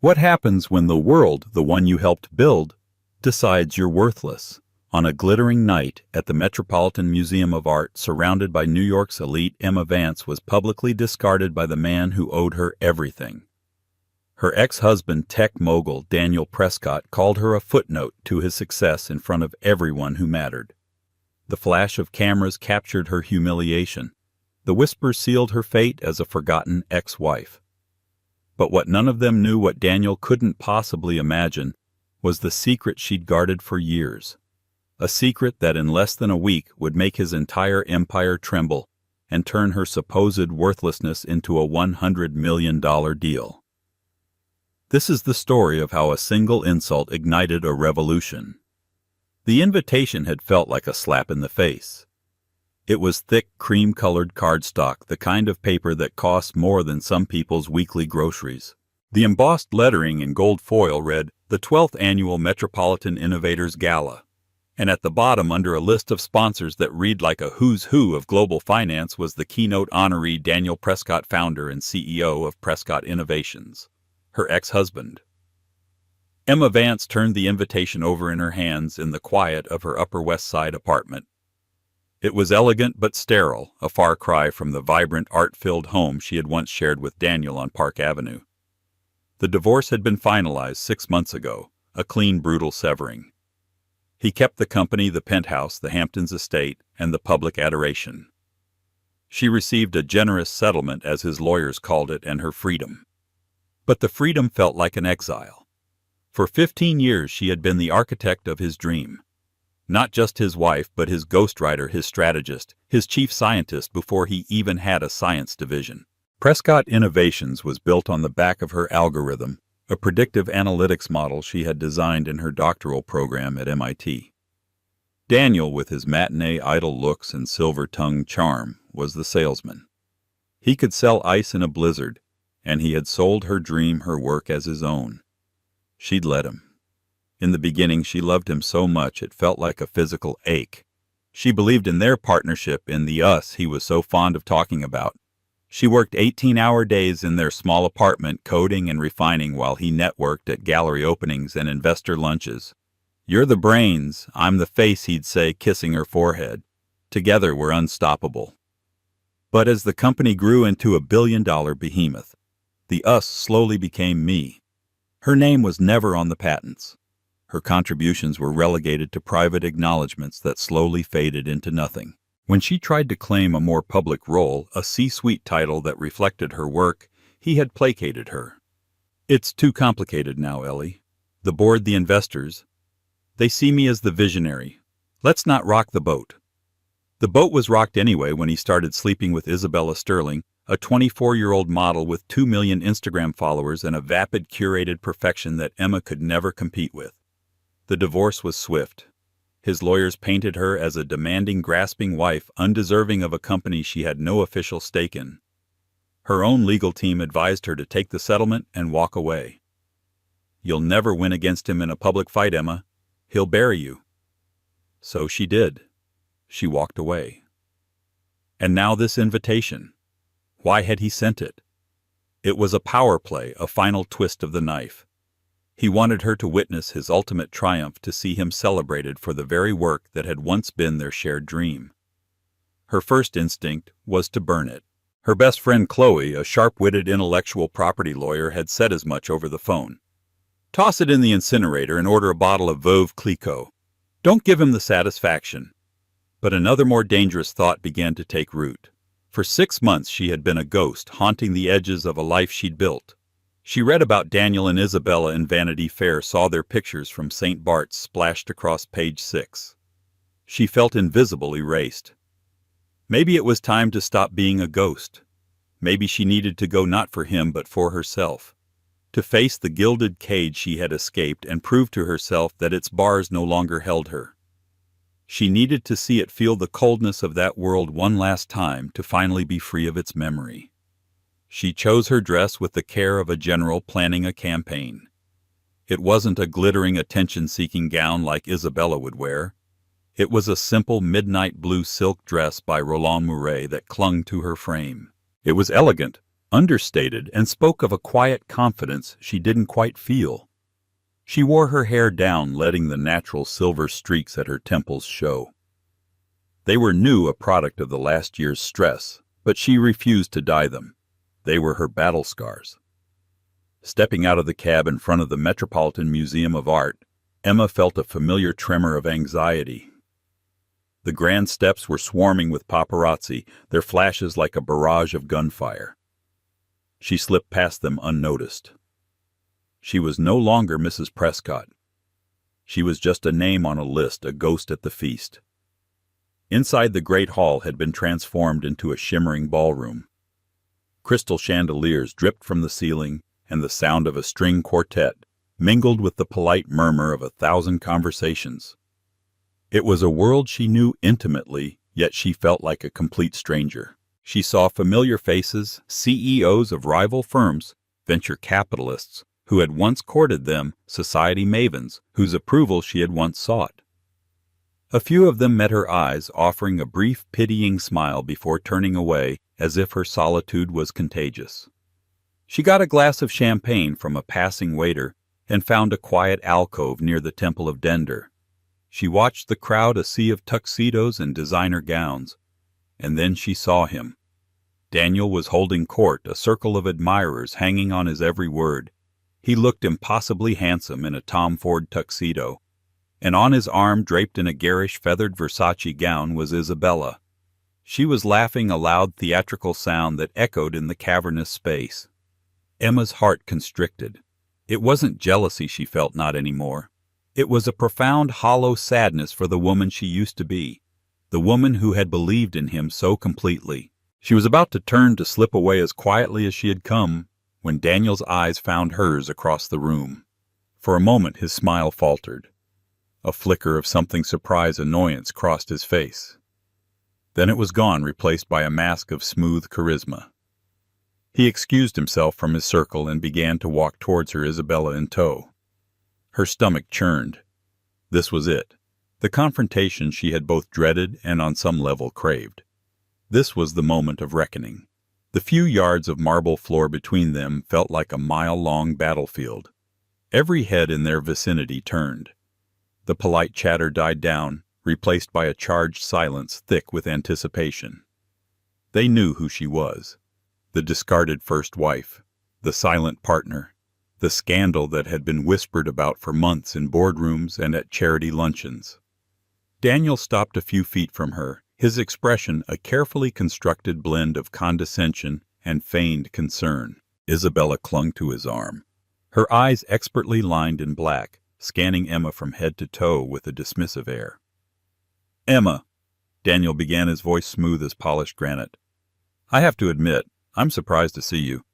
What happens when the world, the one you helped build, decides you're worthless? On a glittering night at the Metropolitan Museum of Art, surrounded by New York's elite, Emma Vance was publicly discarded by the man who owed her everything. Her ex-husband, tech mogul Daniel Prescott, called her a footnote to his success in front of everyone who mattered. The flash of cameras captured her humiliation. The whisper sealed her fate as a forgotten ex-wife. But what none of them knew, what Daniel couldn't possibly imagine, was the secret she'd guarded for years. A secret that in less than a week would make his entire empire tremble and turn her supposed worthlessness into a $100 million deal. This is the story of how a single insult ignited a revolution. The invitation had felt like a slap in the face. It was thick, cream-colored cardstock, the kind of paper that costs more than some people's weekly groceries. The embossed lettering in gold foil read, "The 12th Annual Metropolitan Innovators Gala." And at the bottom, under a list of sponsors that read like a who's who of global finance, was the keynote honoree Daniel Prescott, founder and CEO of Prescott Innovations, her ex-husband. Emma Vance turned the invitation over in her hands in the quiet of her Upper West Side apartment. It was elegant but sterile, a far cry from the vibrant, art-filled home she had once shared with Daniel on Park Avenue. The divorce had been finalized 6 months ago, a clean, brutal severing. He kept the company, the penthouse, the Hamptons estate, and the public adoration. She received a generous settlement, as his lawyers called it, and her freedom. But the freedom felt like an exile. For 15 years she had been the architect of his dream. Not just his wife, but his ghostwriter, his strategist, his chief scientist before he even had a science division. Prescott Innovations was built on the back of her algorithm, a predictive analytics model she had designed in her doctoral program at MIT. Daniel, with his matinee idol looks and silver-tongued charm, was the salesman. He could sell ice in a blizzard, and he had sold her dream, her work, as his own. She'd let him. In the beginning, she loved him so much it felt like a physical ache. She believed in their partnership, in the us he was so fond of talking about. She worked 18-hour days in their small apartment, coding and refining, while he networked at gallery openings and investor lunches. "You're the brains, I'm the face," he'd say, kissing her forehead. Together we're unstoppable. But as the company grew into a billion-dollar behemoth, the us slowly became me. Her name was never on the patents. Her contributions were relegated to private acknowledgments that slowly faded into nothing. When she tried to claim a more public role, a C-suite title that reflected her work, he had placated her. "It's too complicated now, Ellie. The board, the investors, they see me as the visionary. Let's not rock the boat." The boat was rocked anyway when he started sleeping with Isabella Sterling, a 24-year-old model with 2 million Instagram followers and a vapid, curated perfection that Emma could never compete with. The divorce was swift. His lawyers painted her as a demanding, grasping wife, undeserving of a company she had no official stake in. Her own legal team advised her to take the settlement and walk away. "You'll never win against him in a public fight, Emma. He'll bury you." So she did. She walked away. And now this invitation. Why had he sent it? It was a power play, a final twist of the knife. He wanted her to witness his ultimate triumph, to see him celebrated for the very work that had once been their shared dream. Her first instinct was to burn it. Her best friend Chloe, a sharp-witted intellectual property lawyer, had said as much over the phone. "Toss it in the incinerator and order a bottle of Veuve Clicquot. Don't give him the satisfaction." But another, more dangerous thought began to take root. For 6 months she had been a ghost, haunting the edges of a life she'd built. She read about Daniel and Isabella in Vanity Fair, saw their pictures from St. Bart's splashed across page 6. She felt invisible, erased. Maybe it was time to stop being a ghost. Maybe she needed to go, not for him but for herself. To face the gilded cage she had escaped and prove to herself that its bars no longer held her. She needed to see it, feel the coldness of that world one last time, to finally be free of its memory. She chose her dress with the care of a general planning a campaign. It wasn't a glittering, attention-seeking gown like Isabella would wear. It was a simple midnight blue silk dress by Roland Mouret that clung to her frame. It was elegant, understated, and spoke of a quiet confidence she didn't quite feel. She wore her hair down, letting the natural silver streaks at her temples show. They were new, a product of the last year's stress, but she refused to dye them. They were her battle scars. Stepping out of the cab in front of the Metropolitan Museum of Art, Emma felt a familiar tremor of anxiety. The grand steps were swarming with paparazzi, their flashes like a barrage of gunfire. She slipped past them unnoticed. She was no longer Mrs. Prescott. She was just a name on a list, a ghost at the feast. Inside the great hall had been transformed into a shimmering ballroom. Crystal chandeliers dripped from the ceiling, and the sound of a string quartet mingled with the polite murmur of 1,000 conversations. It was a world she knew intimately, yet she felt like a complete stranger. She saw familiar faces, CEOs of rival firms, venture capitalists who had once courted them, society mavens whose approval she had once sought. A few of them met her eyes, offering a brief, pitying smile before turning away, as if her solitude was contagious. She got a glass of champagne from a passing waiter and found a quiet alcove near the Temple of Dender. She watched the crowd, a sea of tuxedos and designer gowns, and then she saw him. Daniel was holding court, a circle of admirers hanging on his every word. He looked impossibly handsome in a Tom Ford tuxedo, and on his arm, draped in a garish feathered Versace gown, was Isabella. She was laughing, a loud theatrical sound that echoed in the cavernous space. Emma's heart constricted. It wasn't jealousy she felt, not anymore. It was a profound, hollow sadness for the woman she used to be, the woman who had believed in him so completely. She was about to turn to slip away as quietly as she had come, when Daniel's eyes found hers across the room. For a moment his smile faltered. A flicker of something surprised annoyance crossed his face. Then it was gone, replaced by a mask of smooth charisma. He excused himself from his circle and began to walk towards her, Isabella in tow. Her stomach churned. This was it, the confrontation she had both dreaded and on some level craved. This was the moment of reckoning. The few yards of marble floor between them felt like a mile-long battlefield. Every head in their vicinity turned. The polite chatter died down, replaced by a charged silence thick with anticipation. They knew who she was. The discarded first wife, the silent partner, the scandal that had been whispered about for months in boardrooms and at charity luncheons. Daniel stopped a few feet from her, his expression a carefully constructed blend of condescension and feigned concern. Isabella clung to his arm, her eyes expertly lined in black, scanning Emma from head to toe with a dismissive air. "Emma," Daniel began, his voice smooth as polished granite, "I have to admit, I'm surprised to see you.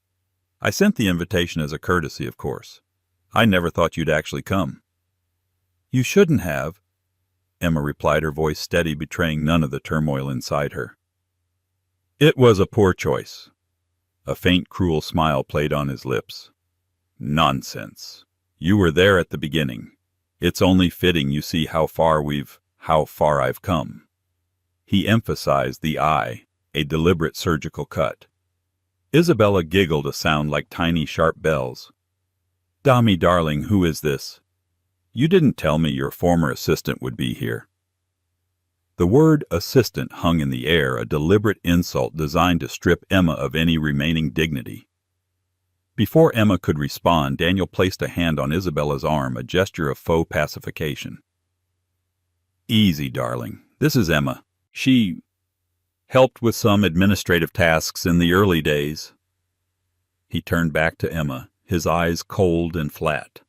I sent the invitation as a courtesy, of course. I never thought you'd actually come." "You shouldn't have," Emma replied, her voice steady, betraying none of the turmoil inside her. "It was a poor choice." A faint, cruel smile played on his lips. "Nonsense. You were there at the beginning. It's only fitting you see how far I've come." He emphasized the I, a deliberate surgical cut. Isabella giggled, a sound like tiny sharp bells. "Dami, darling, who is this? You didn't tell me your former assistant would be here." The word assistant hung in the air, a deliberate insult designed to strip Emma of any remaining dignity. Before Emma could respond, Daniel placed a hand on Isabella's arm, a gesture of faux pacification. "Easy, darling. This is Emma. She helped with some administrative tasks in the early days." He turned back to Emma, his eyes cold and flat.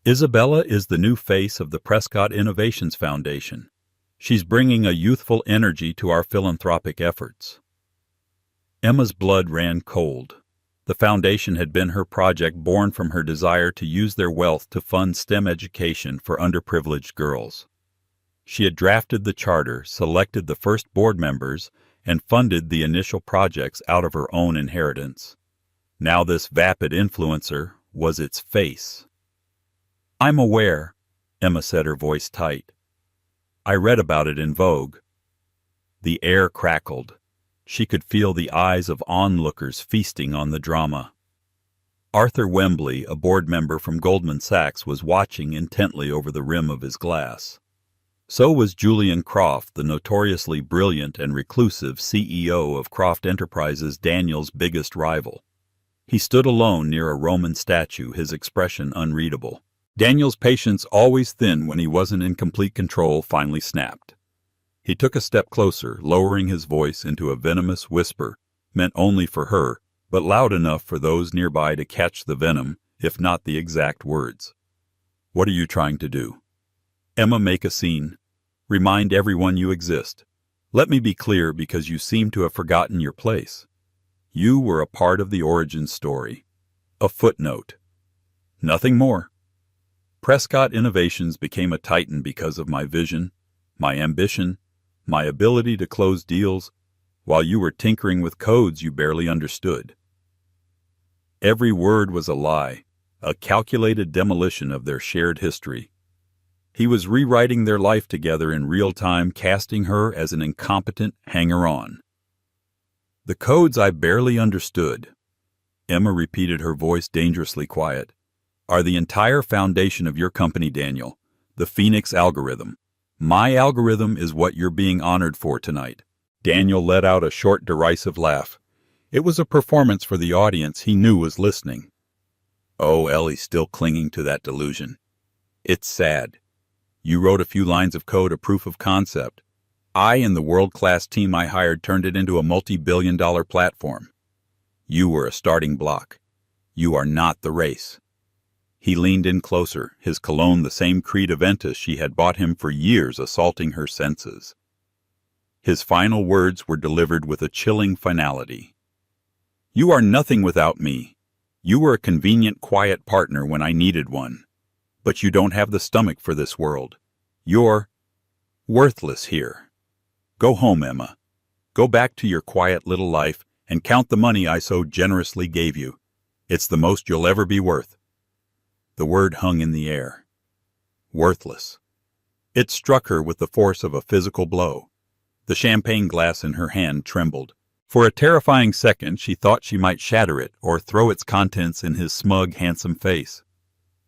"Isabella is the new face of the Prescott Innovations Foundation. She's bringing a youthful energy to our philanthropic efforts." Emma's blood ran cold. The foundation had been her project, born from her desire to use their wealth to fund STEM education for underprivileged girls. She had drafted the charter, selected the first board members, and funded the initial projects out of her own inheritance. Now this vapid influencer was its face. "I'm aware," Emma said, her voice tight. "I read about it in Vogue." The air crackled. She could feel the eyes of onlookers feasting on the drama. Arthur Wembley, a board member from Goldman Sachs, was watching intently over the rim of his glass. So was Julian Croft, the notoriously brilliant and reclusive CEO of Croft Enterprises, Daniel's biggest rival. He stood alone near a Roman statue, his expression unreadable. Daniel's patience, always thin when he wasn't in complete control, finally snapped. He took a step closer, lowering his voice into a venomous whisper, meant only for her, but loud enough for those nearby to catch the venom, if not the exact words. "What are you trying to do?" "Emma, make a scene. Remind everyone you exist. Let me be clear, because you seem to have forgotten your place. You were a part of the origin story. A footnote. Nothing more. Prescott Innovations became a titan because of my vision, my ambition, my ability to close deals, while you were tinkering with codes you barely understood." Every word was a lie, a calculated demolition of their shared history. He was rewriting their life together in real time, casting her as an incompetent hanger-on. "The codes I barely understood," Emma repeated, her voice dangerously quiet, "are the entire foundation of your company, Daniel, the Phoenix algorithm. My algorithm is what you're being honored for tonight." Daniel let out a short, derisive laugh. It was a performance for the audience he knew was listening. "Oh, Ellie's still clinging to that delusion. It's sad. You wrote a few lines of code, a proof of concept. I and the world-class team I hired turned it into a multi-billion-dollar platform. You were a starting block. You are not the race." He leaned in closer, his cologne the same Creed Aventus she had bought him for years, assaulting her senses. His final words were delivered with a chilling finality. "You are nothing without me. You were a convenient, quiet partner when I needed one. But you don't have the stomach for this world. You're worthless here. Go home, Emma. Go back to your quiet little life and count the money I so generously gave you. It's the most you'll ever be worth." The word hung in the air. Worthless. It struck her with the force of a physical blow. The champagne glass in her hand trembled. For a terrifying second she thought she might shatter it or throw its contents in his smug, handsome face.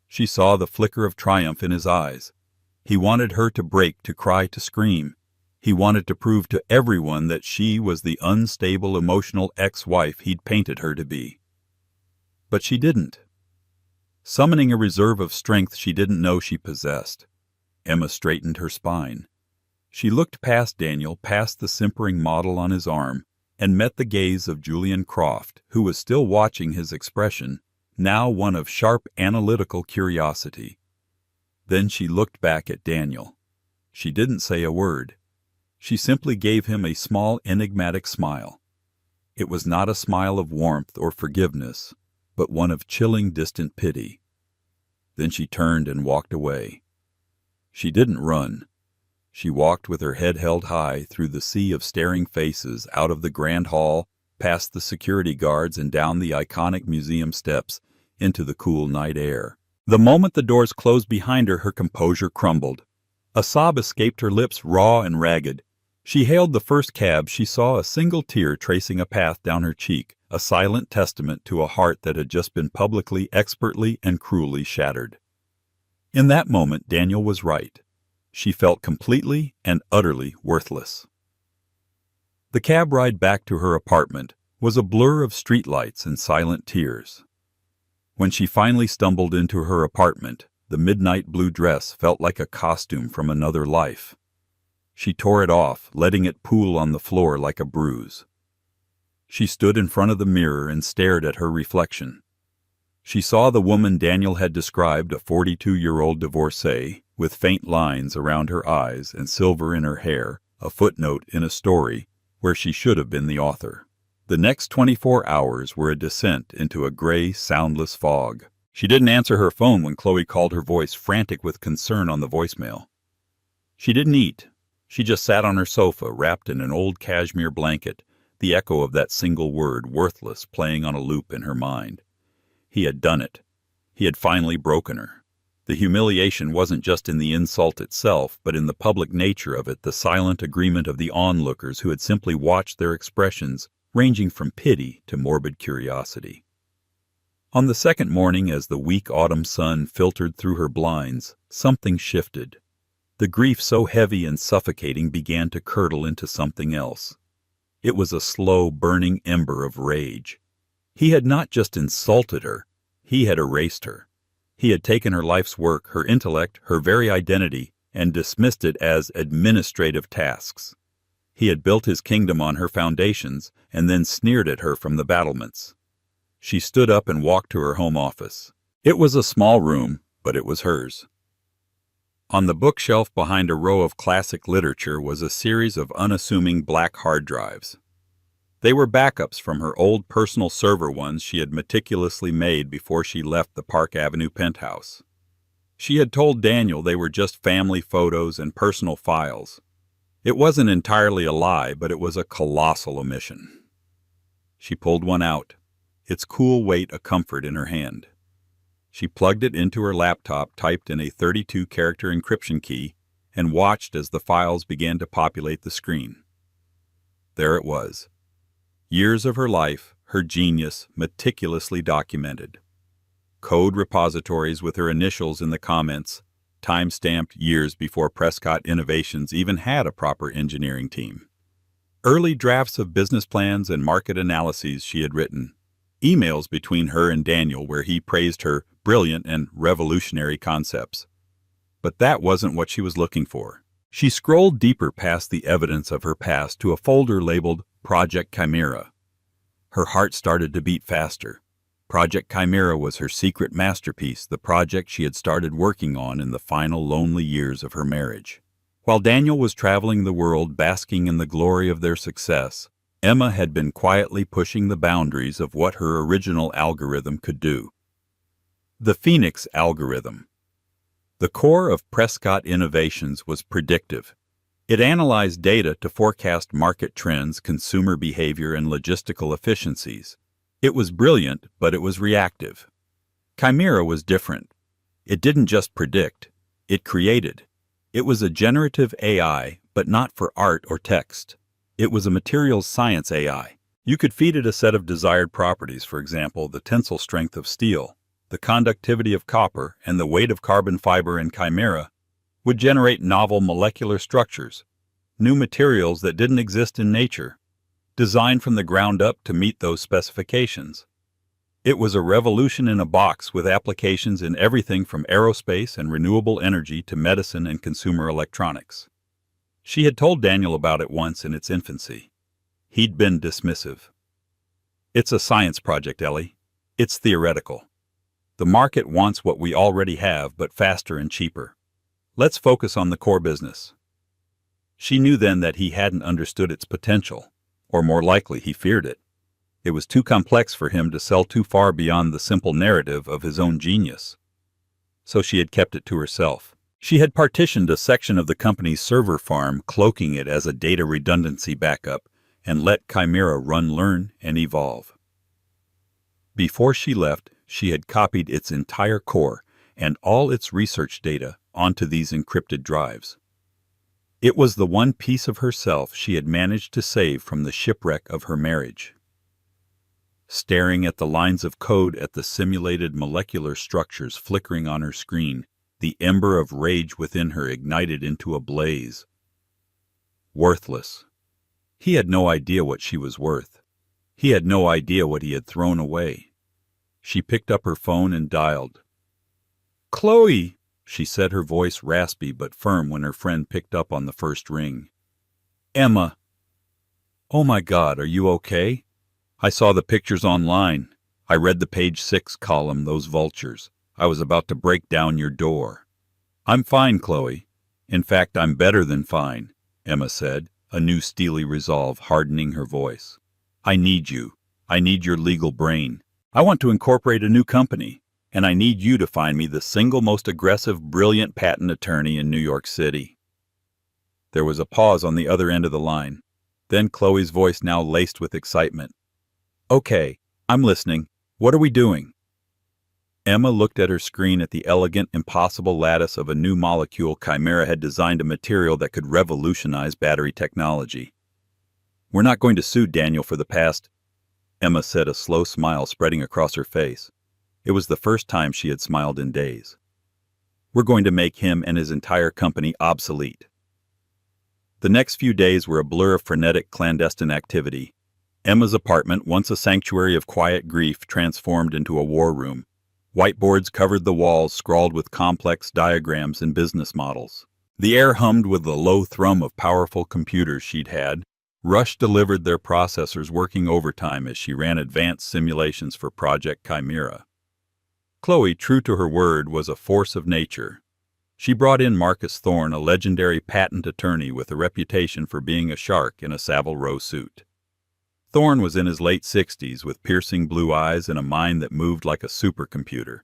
She saw the flicker of triumph in his eyes. He wanted her to break, to cry, to scream. He wanted to prove to everyone that she was the unstable, emotional ex-wife he'd painted her to be. But she didn't. Summoning a reserve of strength she didn't know she possessed, Emma straightened her spine. She looked past Daniel, past the simpering model on his arm, and met the gaze of Julian Croft, who was still watching his expression, now one of sharp, analytical curiosity. Then she looked back at Daniel. She didn't say a word. She simply gave him a small, enigmatic smile. It was not a smile of warmth or forgiveness, but one of chilling, distant pity. Then she turned and walked away. She didn't run. She walked with her head held high through the sea of staring faces, out of the grand hall, past the security guards and down the iconic museum steps, into the cool night air. The moment the doors closed behind her, her composure crumbled. A sob escaped her lips, raw and ragged. She hailed the first cab. She saw a single tear tracing a path down her cheek, a silent testament to a heart that had just been publicly, expertly, and cruelly shattered. In that moment, Daniel was right. She felt completely and utterly worthless. The cab ride back to her apartment was a blur of streetlights and silent tears. When she finally stumbled into her apartment, the midnight blue dress felt like a costume from another life. She tore it off, letting it pool on the floor like a bruise. She stood in front of the mirror and stared at her reflection. She saw the woman Daniel had described, a 42-year-old divorcee, with faint lines around her eyes and silver in her hair, a footnote in a story where she should have been the author. The next 24 hours were a descent into a gray, soundless fog. She didn't answer her phone when Chloe called, her voice frantic with concern on the voicemail. She didn't eat. She just sat on her sofa, wrapped in an old cashmere blanket, the echo of that single word, worthless, playing on a loop in her mind. He had done it. He had finally broken her. The humiliation wasn't just in the insult itself, but in the public nature of it, the silent agreement of the onlookers who had simply watched their expressions, ranging from pity to morbid curiosity. On the second morning, as the weak autumn sun filtered through her blinds, something shifted. The grief so heavy and suffocating began to curdle into something else. It was a slow, burning ember of rage. He had not just insulted her, he had erased her. He had taken her life's work, her intellect, her very identity, and dismissed it as administrative tasks. He had built his kingdom on her foundations and then sneered at her from the battlements. She stood up and walked to her home office. It was a small room, but it was hers. On the bookshelf behind a row of classic literature was a series of unassuming black hard drives. They were backups from her old personal server ones she had meticulously made before she left the Park Avenue penthouse. She had told Daniel they were just family photos and personal files. It wasn't entirely a lie, but it was a colossal omission. She pulled one out, its cool weight a comfort in her hand. She plugged it into her laptop, typed in a 32-character encryption key, and watched as the files began to populate the screen. There it was. Years of her life, her genius, meticulously documented. Code repositories with her initials in the comments, time-stamped years before Prescott Innovations even had a proper engineering team. Early drafts of business plans and market analyses she had written. Emails between her and Daniel where he praised her brilliant and revolutionary concepts. But that wasn't what she was looking for. She scrolled deeper past the evidence of her past to a folder labeled Project Chimera. Her heart started to beat faster. Project Chimera was her secret masterpiece, the project she had started working on in the final lonely years of her marriage. While Daniel was traveling the world basking in the glory of their success, Emma had been quietly pushing the boundaries of what her original algorithm could do. The Phoenix algorithm. The core of Prescott Innovations was predictive. It analyzed data to forecast market trends, consumer behavior, and logistical efficiencies. It was brilliant, but it was reactive. Chimera was different. It didn't just predict, it created. It was a generative AI, but not for art or text. It was a materials science AI. You could feed it a set of desired properties, for example, the tensile strength of steel, the conductivity of copper, and the weight of carbon fiber in Chimera would generate novel molecular structures, new materials that didn't exist in nature, designed from the ground up to meet those specifications. It was a revolution in a box with applications in everything from aerospace and renewable energy to medicine and consumer electronics. She had told Daniel about it once in its infancy. He'd been dismissive. "It's a science project, Ellie. It's theoretical. The market wants what we already have, but faster and cheaper. Let's focus on the core business." She knew then that he hadn't understood its potential, or more likely he feared it. It was too complex for him to sell too far beyond the simple narrative of his own genius. So she had kept it to herself. She had partitioned a section of the company's server farm, cloaking it as a data redundancy backup, and let Chimera run, learn, and evolve. Before she left, she had copied its entire core and all its research data onto these encrypted drives. It was the one piece of herself she had managed to save from the shipwreck of her marriage. Staring at the lines of code, at the simulated molecular structures flickering on her screen, the ember of rage within her ignited into a blaze. Worthless. He had no idea what she was worth. He had no idea what he had thrown away. She picked up her phone and dialed. "Chloe," she said, her voice raspy but firm when her friend picked up on the first ring. "Emma." "Oh my God, are you okay? I saw the pictures online. I read the page 6 column, those vultures. I was about to break down your door." "I'm fine, Chloe. In fact, I'm better than fine," Emma said, a new steely resolve hardening her voice. "I need you. I need your legal brain. I want to incorporate a new company, and I need you to find me the single most aggressive, brilliant patent attorney in New York City." There was a pause on the other end of the line. Then Chloe's voice, now laced with excitement. "Okay, I'm listening. What are we doing?" Emma looked at her screen at the elegant, impossible lattice of a new molecule Chimera had designed, a material that could revolutionize battery technology. "We're not going to sue Daniel for the past," Emma said, a slow smile spreading across her face. It was the first time she had smiled in days. "We're going to make him and his entire company obsolete." The next few days were a blur of frenetic, clandestine activity. Emma's apartment, once a sanctuary of quiet grief, transformed into a war room. Whiteboards covered the walls, scrawled with complex diagrams and business models. The air hummed with the low thrum of powerful computers she'd had. Rush delivered their processors working overtime as she ran advanced simulations for Project Chimera. Chloe, true to her word, was a force of nature. She brought in Marcus Thorne, a legendary patent attorney with a reputation for being a shark in a Savile Row suit. Thorne was in his late 60s, with piercing blue eyes and a mind that moved like a supercomputer.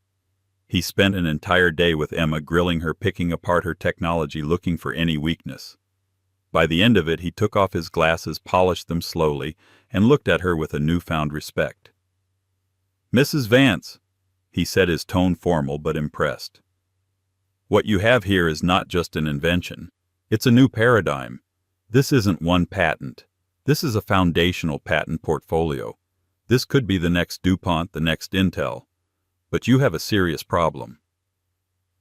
He spent an entire day with Emma, grilling her, picking apart her technology, looking for any weakness. By the end of it, he took off his glasses, polished them slowly, and looked at her with a newfound respect. "Mrs. Vance," he said, his tone formal but impressed. "What you have here is not just an invention. It's a new paradigm. This isn't one patent. This is a foundational patent portfolio. This could be the next DuPont, the next Intel. But you have a serious problem."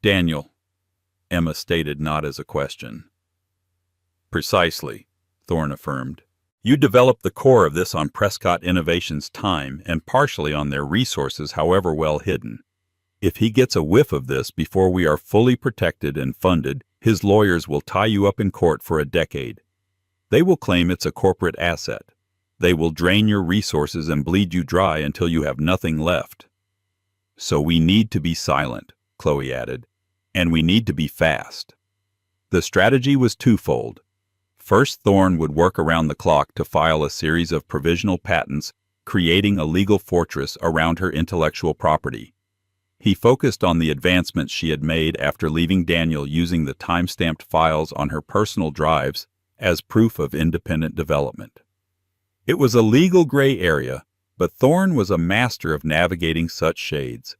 "Daniel," Emma stated, not as a question. "Precisely," Thorne affirmed. "You developed the core of this on Prescott Innovations' time and partially on their resources, however well hidden. If he gets a whiff of this before we are fully protected and funded, his lawyers will tie you up in court for a decade. They will claim it's a corporate asset. They will drain your resources and bleed you dry until you have nothing left. So we need to be silent," Chloe added, "and we need to be fast." The strategy was twofold. First, Thorne would work around the clock to file a series of provisional patents, creating a legal fortress around her intellectual property. He focused on the advancements she had made after leaving Daniel, using the time-stamped files on her personal drives as proof of independent development. It was a legal gray area, but Thorne was a master of navigating such shades.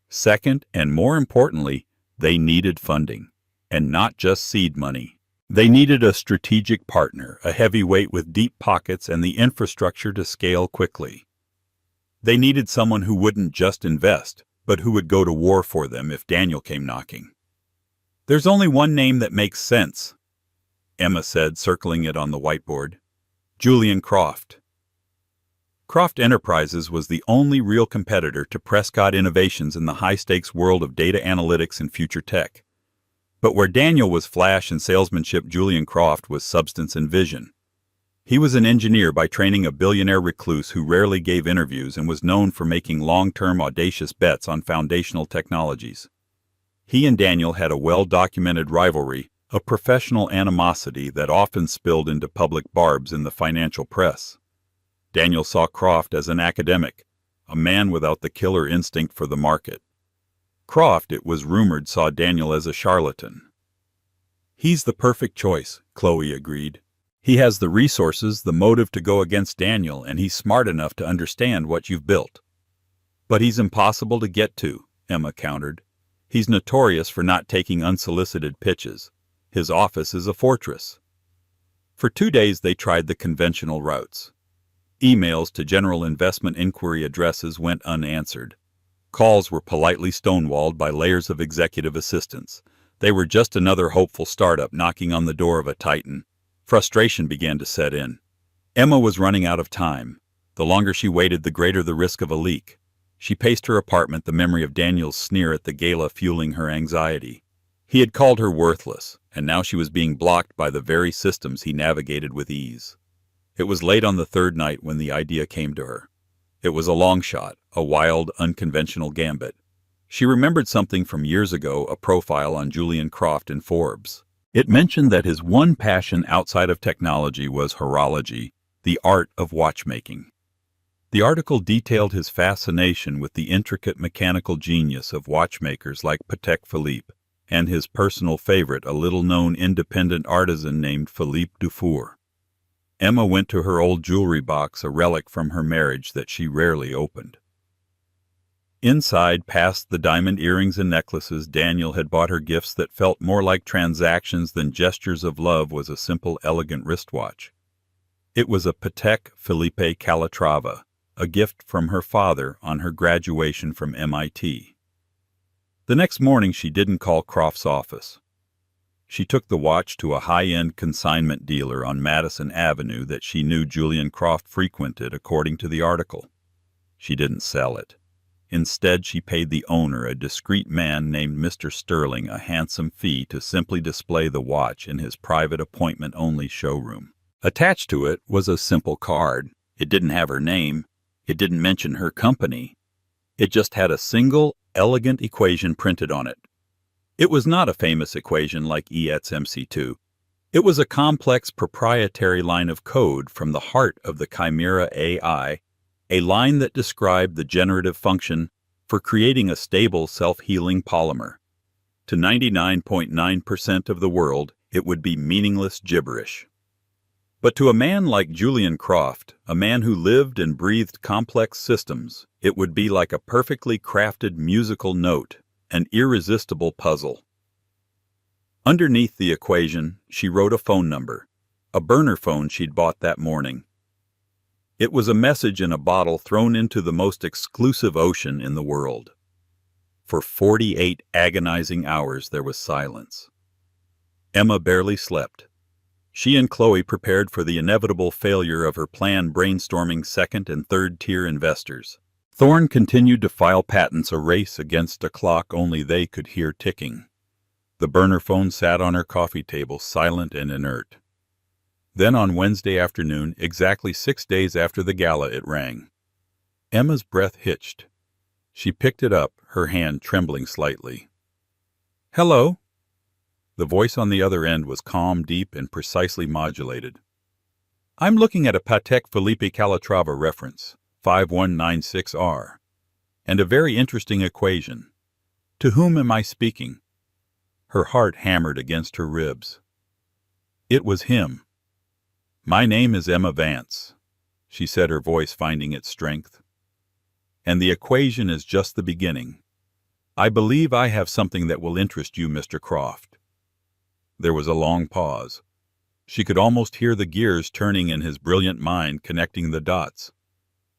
Second, and more importantly, they needed funding, and not just seed money. They needed a strategic partner, a heavyweight with deep pockets and the infrastructure to scale quickly. They needed someone who wouldn't just invest, but who would go to war for them if Daniel came knocking. "There's only one name that makes sense," Emma said, circling it on the whiteboard. "Julian Croft." Croft Enterprises was the only real competitor to Prescott Innovations in the high-stakes world of data analytics and future tech. But where Daniel was flash and salesmanship, Julian Croft was substance and vision. He was an engineer by training, a billionaire recluse who rarely gave interviews and was known for making long-term audacious bets on foundational technologies. He and Daniel had a well-documented rivalry, a professional animosity that often spilled into public barbs in the financial press. Daniel saw Croft as an academic, a man without the killer instinct for the market. Croft, it was rumored, saw Daniel as a charlatan. "He's the perfect choice," Chloe agreed. "He has the resources, the motive to go against Daniel, and he's smart enough to understand what you've built." "But he's impossible to get to," Emma countered. "He's notorious for not taking unsolicited pitches. His office is a fortress." For 2 days they tried the conventional routes. Emails to general investment inquiry addresses went unanswered. Calls were politely stonewalled by layers of executive assistants. They were just another hopeful startup knocking on the door of a titan. Frustration began to set in. Emma was running out of time. The longer she waited, the greater the risk of a leak. She paced her apartment, the memory of Daniel's sneer at the gala fueling her anxiety. He had called her worthless, and now she was being blocked by the very systems he navigated with ease. It was late on the third night when the idea came to her. It was a long shot, a wild, unconventional gambit. She remembered something from years ago, a profile on Julian Croft in Forbes. It mentioned that his one passion outside of technology was horology, the art of watchmaking. The article detailed his fascination with the intricate mechanical genius of watchmakers like Patek Philippe, and his personal favorite, a little-known independent artisan named Philippe Dufour. Emma went to her old jewelry box, a relic from her marriage that she rarely opened. Inside, past the diamond earrings and necklaces, Daniel had bought her gifts that felt more like transactions than gestures of love, was a simple, elegant wristwatch. It was a Patek Philippe Calatrava, a gift from her father on her graduation from MIT. The next morning she didn't call Croft's office. She took the watch to a high-end consignment dealer on Madison Avenue that she knew Julian Croft frequented, according to the article. She didn't sell it. Instead, she paid the owner, a discreet man named Mr. Sterling, a handsome fee to simply display the watch in his private appointment-only showroom. Attached to it was a simple card. It didn't have her name. It didn't mention her company. It just had a single, elegant equation printed on it. It was not a famous equation like E@'s MC2. It was a complex proprietary line of code from the heart of the Chimera AI, a line that described the generative function for creating a stable, self-healing polymer. To 99.9% of the world, it would be meaningless gibberish. But to a man like Julian Croft, a man who lived and breathed complex systems, it would be like a perfectly crafted musical note, an irresistible puzzle. Underneath the equation, she wrote a phone number, a burner phone she'd bought that morning. It was a message in a bottle thrown into the most exclusive ocean in the world. For 48 agonizing hours there was silence. Emma barely slept. She and Chloe prepared for the inevitable failure of her plan, brainstorming second- and third-tier investors. Thorne continued to file patents, a race against a clock only they could hear ticking. The burner phone sat on her coffee table, silent and inert. Then on Wednesday afternoon, exactly 6 days after the gala, it rang. Emma's breath hitched. She picked it up, her hand trembling slightly. "Hello?" The voice on the other end was calm, deep, and precisely modulated. "I'm looking at a Patek Philippe Calatrava reference, 5196R, and a very interesting equation. To whom am I speaking?" Her heart hammered against her ribs. It was him. "My name is Emma Vance," she said, her voice finding its strength. "And the equation is just the beginning. I believe I have something that will interest you, Mr. Croft." There was a long pause. She could almost hear the gears turning in his brilliant mind, connecting the dots.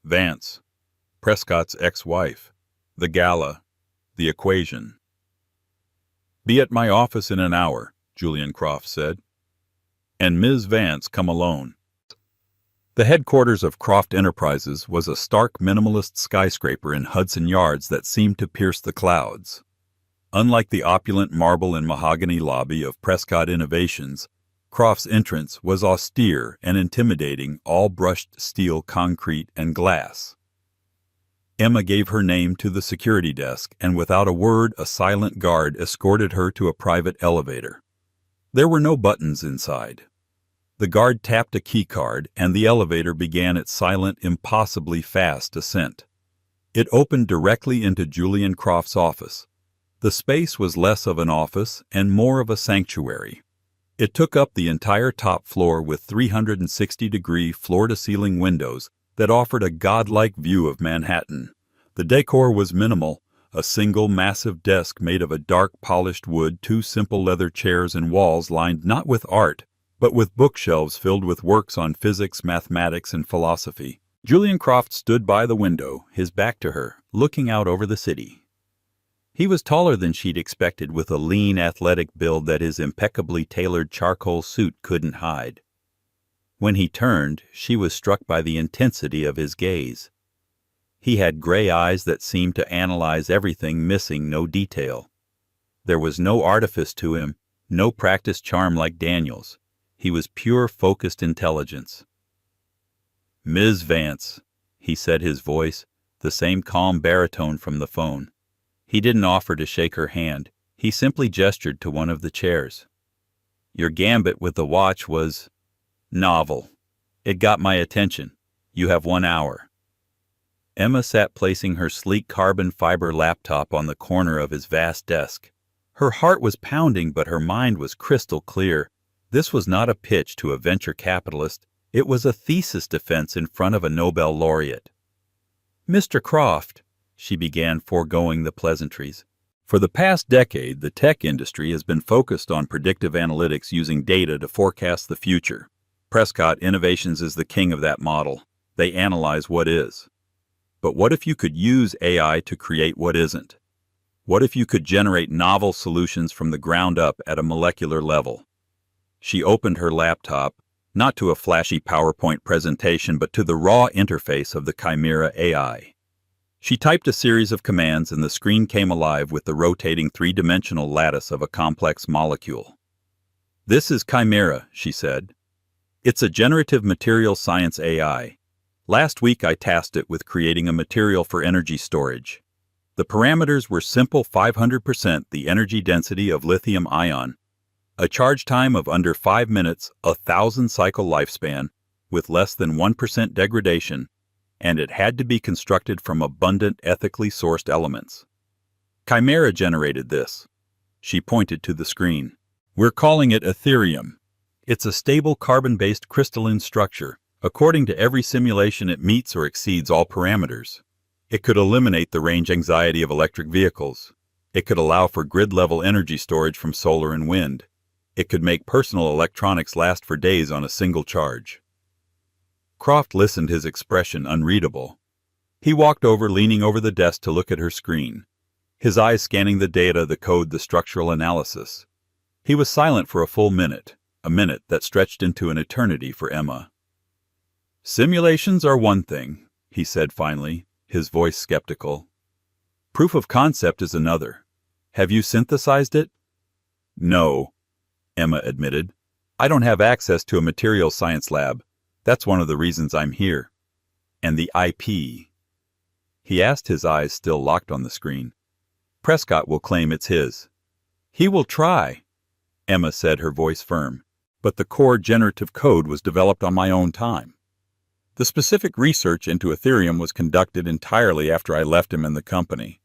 Vance, Prescott's ex-wife, the gala, the equation. "Be at my office in an hour," Julian Croft said. "And Ms. Vance come alone." The headquarters of Croft Enterprises was a stark minimalist skyscraper in Hudson Yards that seemed to pierce the clouds. Unlike the opulent marble and mahogany lobby of Prescott Innovations, Croft's entrance was austere and intimidating, all brushed steel, concrete, and glass. Emma gave her name to the security desk, and without a word, a silent guard escorted her to a private elevator. There were no buttons inside. The guard tapped a key card, and the elevator began its silent, impossibly fast ascent. It opened directly into Julian Croft's office. The space was less of an office and more of a sanctuary. It took up the entire top floor with 360-degree floor-to-ceiling windows that offered a godlike view of Manhattan. The decor was minimal, a single massive desk made of a dark polished wood, 2 simple leather chairs, and walls lined not with art, but with bookshelves filled with works on physics, mathematics, and philosophy. Julian Croft stood by the window, his back to her, looking out over the city. He was taller than she'd expected, with a lean, athletic build that his impeccably tailored charcoal suit couldn't hide. When he turned, she was struck by the intensity of his gaze. He had gray eyes that seemed to analyze everything, missing no detail. There was no artifice to him, no practiced charm like Daniel's. He was pure, focused intelligence. "Ms. Vance," he said, his voice, the same calm baritone from the phone. He didn't offer to shake her hand. He simply gestured to one of the chairs. "Your gambit with the watch was novel. It got my attention. You have 1 hour." Emma sat placing her sleek carbon fiber laptop on the corner of his vast desk. Her heart was pounding, but her mind was crystal clear. This was not a pitch to a venture capitalist. It was a thesis defense in front of a Nobel laureate. "Mr. Croft," She began foregoing the pleasantries. For the past decade, the tech industry has been focused on predictive analytics using data to forecast the future. Prescott Innovations is the king of that model. They analyze what is. But what if you could use AI to create what isn't? What if you could generate novel solutions from the ground up at a molecular level? She opened her laptop, not to a flashy PowerPoint presentation, but to the raw interface of the Chimera AI. She typed a series of commands and the screen came alive with the rotating three-dimensional lattice of a complex molecule. "This is Chimera," she said. "It's a generative material science AI. Last week I tasked it with creating a material for energy storage. The parameters were simple: 500% the energy density of lithium ion, a charge time of under 5 minutes, 1,000 cycle lifespan, with less than 1% degradation, and it had to be constructed from abundant, ethically sourced elements. Chimera generated this." She pointed to the screen. "We're calling it Ethereum. It's a stable carbon-based crystalline structure. According to every simulation, it meets or exceeds all parameters. It could eliminate the range anxiety of electric vehicles. It could allow for grid-level energy storage from solar and wind. It could make personal electronics last for days on a single charge." Croft listened, his expression unreadable. He walked over, leaning over the desk to look at her screen, his eyes scanning the data, the code, the structural analysis. He was silent for a full minute, a minute that stretched into an eternity for Emma. "Simulations are one thing," he said finally, his voice skeptical. "Proof of concept is another. Have you synthesized it?" "No," Emma admitted. "I don't have access to a materials science lab. That's one of the reasons I'm here." "And the IP?" he asked, his eyes still locked on the screen. "Prescott will claim it's his." "He will try," Emma said, her voice firm. "But the core generative code was developed on my own time. The specific research into Ethereum was conducted entirely after I left him in the company.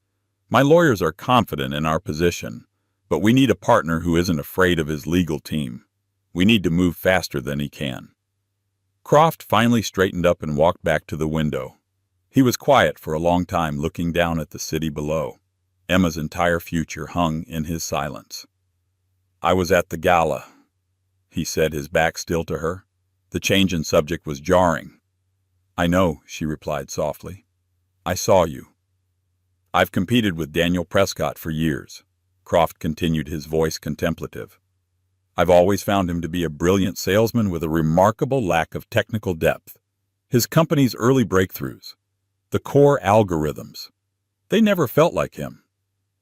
My lawyers are confident in our position, but we need a partner who isn't afraid of his legal team. We need to move faster than he can." Croft finally straightened up and walked back to the window. He was quiet for a long time, looking down at the city below. Emma's entire future hung in his silence. "I was at the Gala," he said, his back still to her. The change in subject was jarring. "I know," she replied softly. "I saw you." "I've competed with Daniel Prescott for years," Croft continued, his voice contemplative. "I've always found him to be a brilliant salesman with a remarkable lack of technical depth. His company's early breakthroughs, the core algorithms, they never felt like him.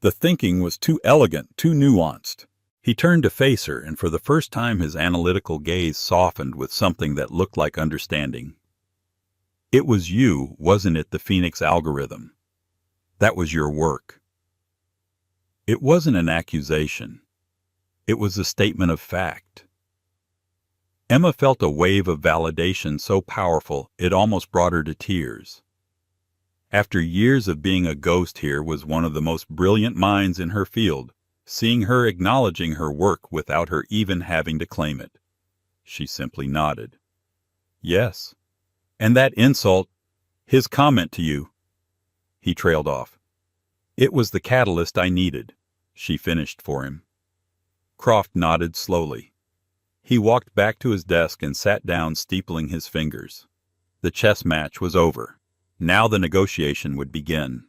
The thinking was too elegant, too nuanced." He turned to face her, and for the first time his analytical gaze softened with something that looked like understanding. "It was you, wasn't it, the Phoenix algorithm? That was your work." It wasn't an accusation. It was a statement of fact. Emma felt a wave of validation so powerful it almost brought her to tears. After years of being a ghost, here was one of the most brilliant minds in her field, seeing her, acknowledging her work without her even having to claim it. She simply nodded. "Yes. And that insult, his comment to you," he trailed off. "It was the catalyst I needed," she finished for him. Croft nodded slowly. He walked back to his desk and sat down, steepling his fingers. The chess match was over. Now the negotiation would begin.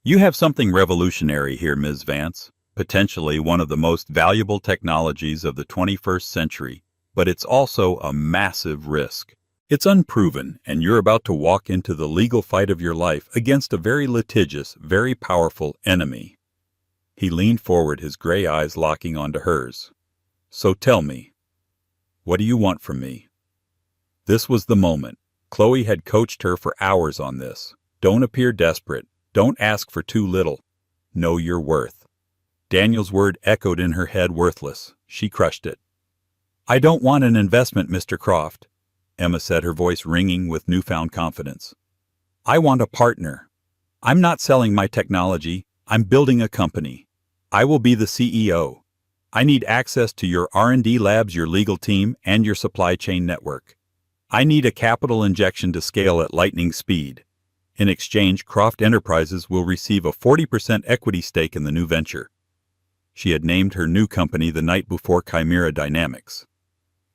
"You have something revolutionary here, Ms. Vance, potentially one of the most valuable technologies of the 21st century, but it's also a massive risk. It's unproven, and you're about to walk into the legal fight of your life against a very litigious, very powerful enemy." He leaned forward, his gray eyes locking onto hers. "So tell me, what do you want from me?" This was the moment. Chloe had coached her for hours on this. Don't appear desperate. Don't ask for too little. Know your worth. Daniel's word echoed in her head, worthless. She crushed it. "I don't want an investment, Mr. Croft," Emma said, her voice ringing with newfound confidence. "I want a partner. I'm not selling my technology. I'm building a company. I will be the CEO. I need access to your R&D labs, your legal team, and your supply chain network. I need a capital injection to scale at lightning speed. In exchange, Croft Enterprises will receive a 40% equity stake in the new venture. She had named her new company the night before Chimera Dynamics.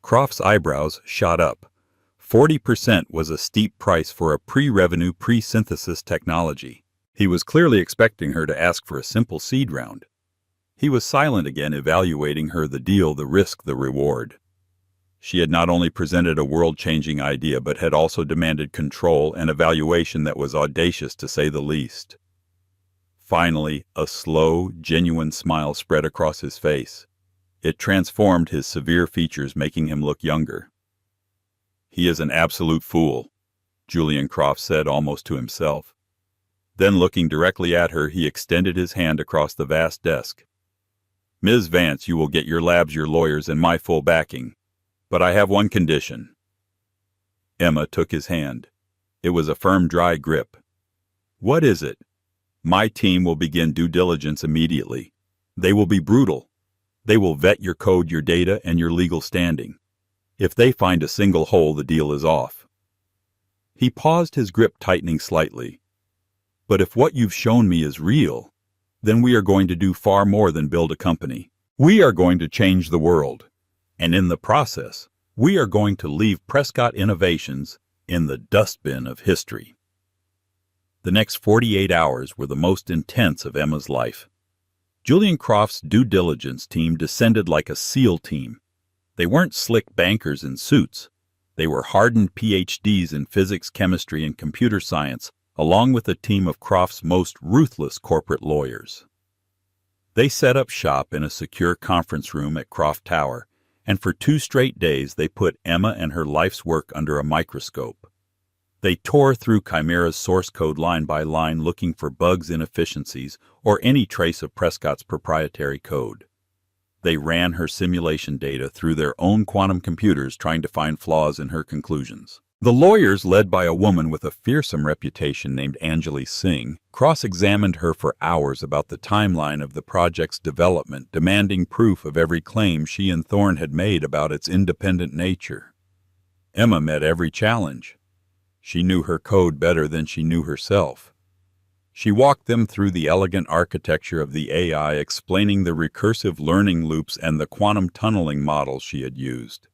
Croft's eyebrows shot up. 40% was a steep price for a pre-revenue, pre-synthesis technology. He was clearly expecting her to ask for a simple seed round. He was silent again, evaluating her, the deal, the risk, the reward. She had not only presented a world-changing idea, but had also demanded control and a valuation that was audacious, to say the least. Finally, a slow, genuine smile spread across his face. It transformed his severe features, making him look younger. "He is an absolute fool," Julian Croft said, almost to himself. Then, looking directly at her, he extended his hand across the vast desk. "Ms. Vance, you will get your labs, your lawyers, and my full backing. But I have one condition." Emma took his hand. It was a firm, dry grip. "What is it?" "My team will begin due diligence immediately. They will be brutal. They will vet your code, your data, and your legal standing. If they find a single hole, the deal is off." He paused, his grip tightening slightly. "But if what you've shown me is real, then we are going to do far more than build a company. We are going to change the world. And in the process, we are going to leave Prescott Innovations in the dustbin of history." The next 48 hours were the most intense of Emma's life. Julian Croft's due diligence team descended like a SEAL team. They weren't slick bankers in suits. They were hardened PhDs in physics, chemistry, and computer science, along with a team of Croft's most ruthless corporate lawyers. They set up shop in a secure conference room at Croft Tower, and for 2 straight days they put Emma and her life's work under a microscope. They tore through Chimera's source code line by line, looking for bugs, inefficiencies, or any trace of Prescott's proprietary code. They ran her simulation data through their own quantum computers, trying to find flaws in her conclusions. The lawyers, led by a woman with a fearsome reputation named Anjali Singh, cross-examined her for hours about the timeline of the project's development, demanding proof of every claim she and Thorne had made about its independent nature. Emma met every challenge. She knew her code better than she knew herself. She walked them through the elegant architecture of the AI, explaining the recursive learning loops and the quantum tunneling models she had used.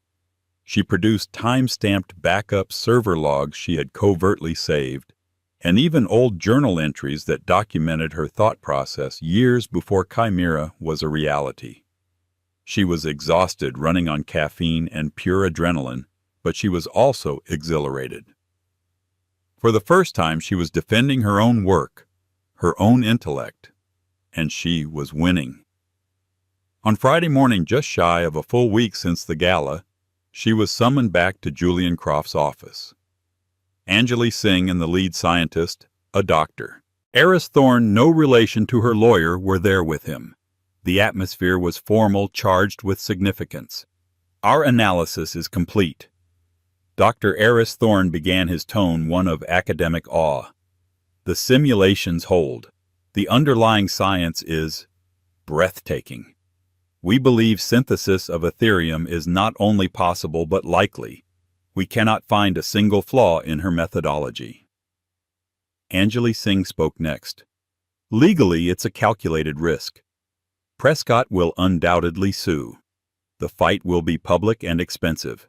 She produced time-stamped backup server logs she had covertly saved, and even old journal entries that documented her thought process years before Chimera was a reality. She was exhausted, running on caffeine and pure adrenaline, but she was also exhilarated. For the first time, she was defending her own work, her own intellect, and she was winning. On Friday morning, just shy of a full week since the gala, she was summoned back to Julian Croft's office. Anjali Singh and the lead scientist, a doctor, Eris Thorne, no relation to her lawyer, were there with him. The atmosphere was formal, charged with significance. "Our analysis is complete." Dr. Eris Thorne began, his tone one of academic awe. "The simulations hold. The underlying science is breathtaking. We believe synthesis of Ethereum is not only possible but likely. We cannot find a single flaw in her methodology." Anjali Singh spoke next. "Legally, it's a calculated risk. Prescott will undoubtedly sue. The fight will be public and expensive.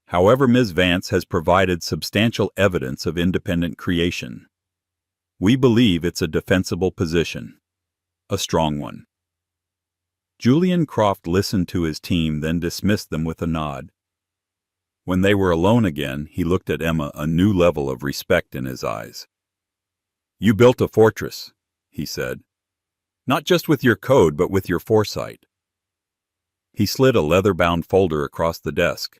However, Ms. Vance has provided substantial evidence of independent creation. We believe it's a defensible position, a strong one." Julian Croft listened to his team, then dismissed them with a nod. When they were alone again, he looked at Emma, a new level of respect in his eyes. "You built a fortress," he said. "Not just with your code, but with your foresight." He slid a leather-bound folder across the desk.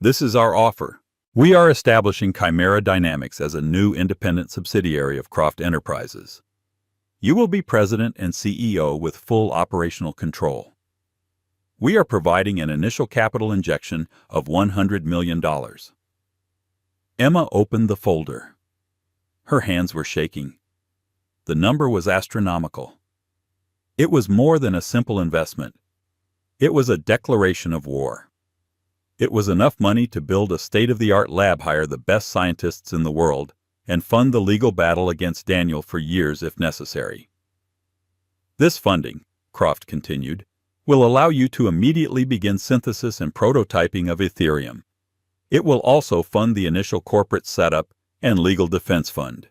"This is our offer. We are establishing Chimera Dynamics as a new independent subsidiary of Croft Enterprises. You will be president and CEO with full operational control. We are providing an initial capital injection of $100 million. Emma opened the folder. Her hands were shaking. The number was astronomical. It was more than a simple investment. It was a declaration of war. It was enough money to build a state-of-the-art lab, hire the best scientists in the world, and fund the legal battle against Daniel for years if necessary. This funding, Croft continued, will allow you to immediately begin synthesis and prototyping of Ethereum. It will also fund the initial corporate setup and legal defense fund.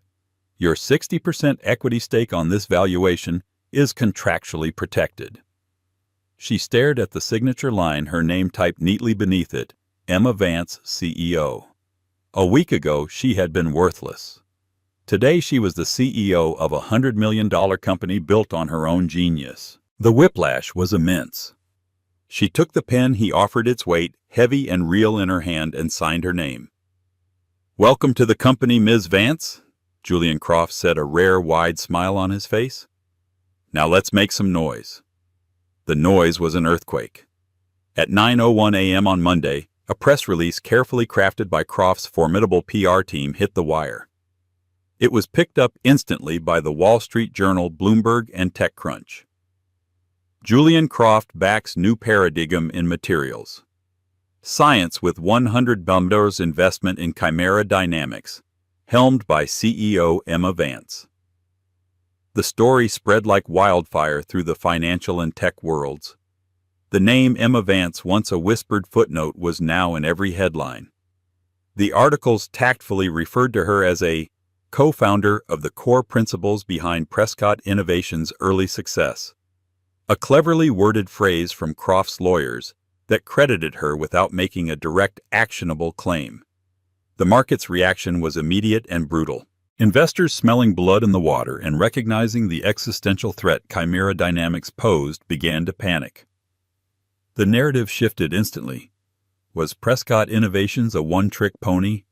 Your 60% equity stake on this valuation is contractually protected. She stared at the signature line, her name typed neatly beneath it, Emma Vance, CEO. A week ago, she had been worthless. Today, she was the CEO of a $100 million company built on her own genius. The whiplash was immense. She took the pen he offered, its weight, heavy and real, in her hand and signed her name. "Welcome to the company, Ms. Vance," Julian Croft said, a rare, wide smile on his face. "Now let's make some noise." The noise was an earthquake. At 9:01 a.m. on Monday, a press release carefully crafted by Croft's formidable PR team hit the wire. It was picked up instantly by the Wall Street Journal, Bloomberg, and TechCrunch. Julian Croft backs new paradigm in materials. Science with $100 billion investment in Chimera Dynamics, helmed by CEO Emma Vance. The story spread like wildfire through the financial and tech worlds. The name Emma Vance, once a whispered footnote, was now in every headline. The articles tactfully referred to her as a co-founder of the core principles behind Prescott Innovation's early success, a cleverly worded phrase from Croft's lawyers that credited her without making a direct, actionable claim. The market's reaction was immediate and brutal. Investors, smelling blood in the water and recognizing the existential threat Chimera Dynamics posed, began to panic. The narrative shifted instantly. Was Prescott Innovations a one-trick pony?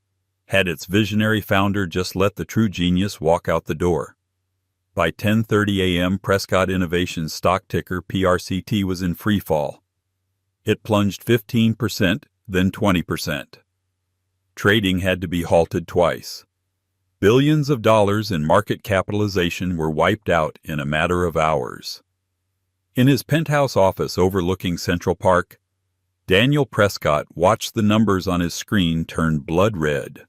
Had its visionary founder just let the true genius walk out the door? By 10:30 a.m., Prescott Innovations' stock ticker PRCT was in free fall. It plunged 15%, then 20%. Trading had to be halted twice. Billions of dollars in market capitalization were wiped out in a matter of hours. In his penthouse office overlooking Central Park, Daniel Prescott watched the numbers on his screen turn blood red.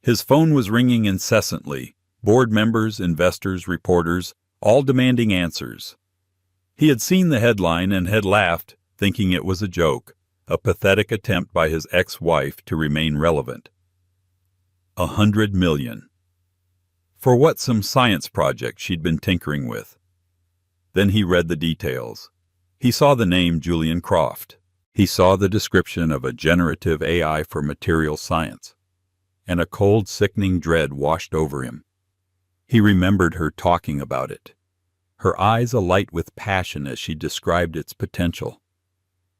His phone was ringing incessantly, board members, investors, reporters, all demanding answers. He had seen the headline and had laughed, thinking it was a joke, a pathetic attempt by his ex-wife to remain relevant. $100 million. For what? Some science project she'd been tinkering with. Then he read the details. He saw the name Julian Croft. He saw the description of a generative AI for material science, and a cold, sickening dread washed over him. He remembered her talking about it, her eyes alight with passion as she described its potential.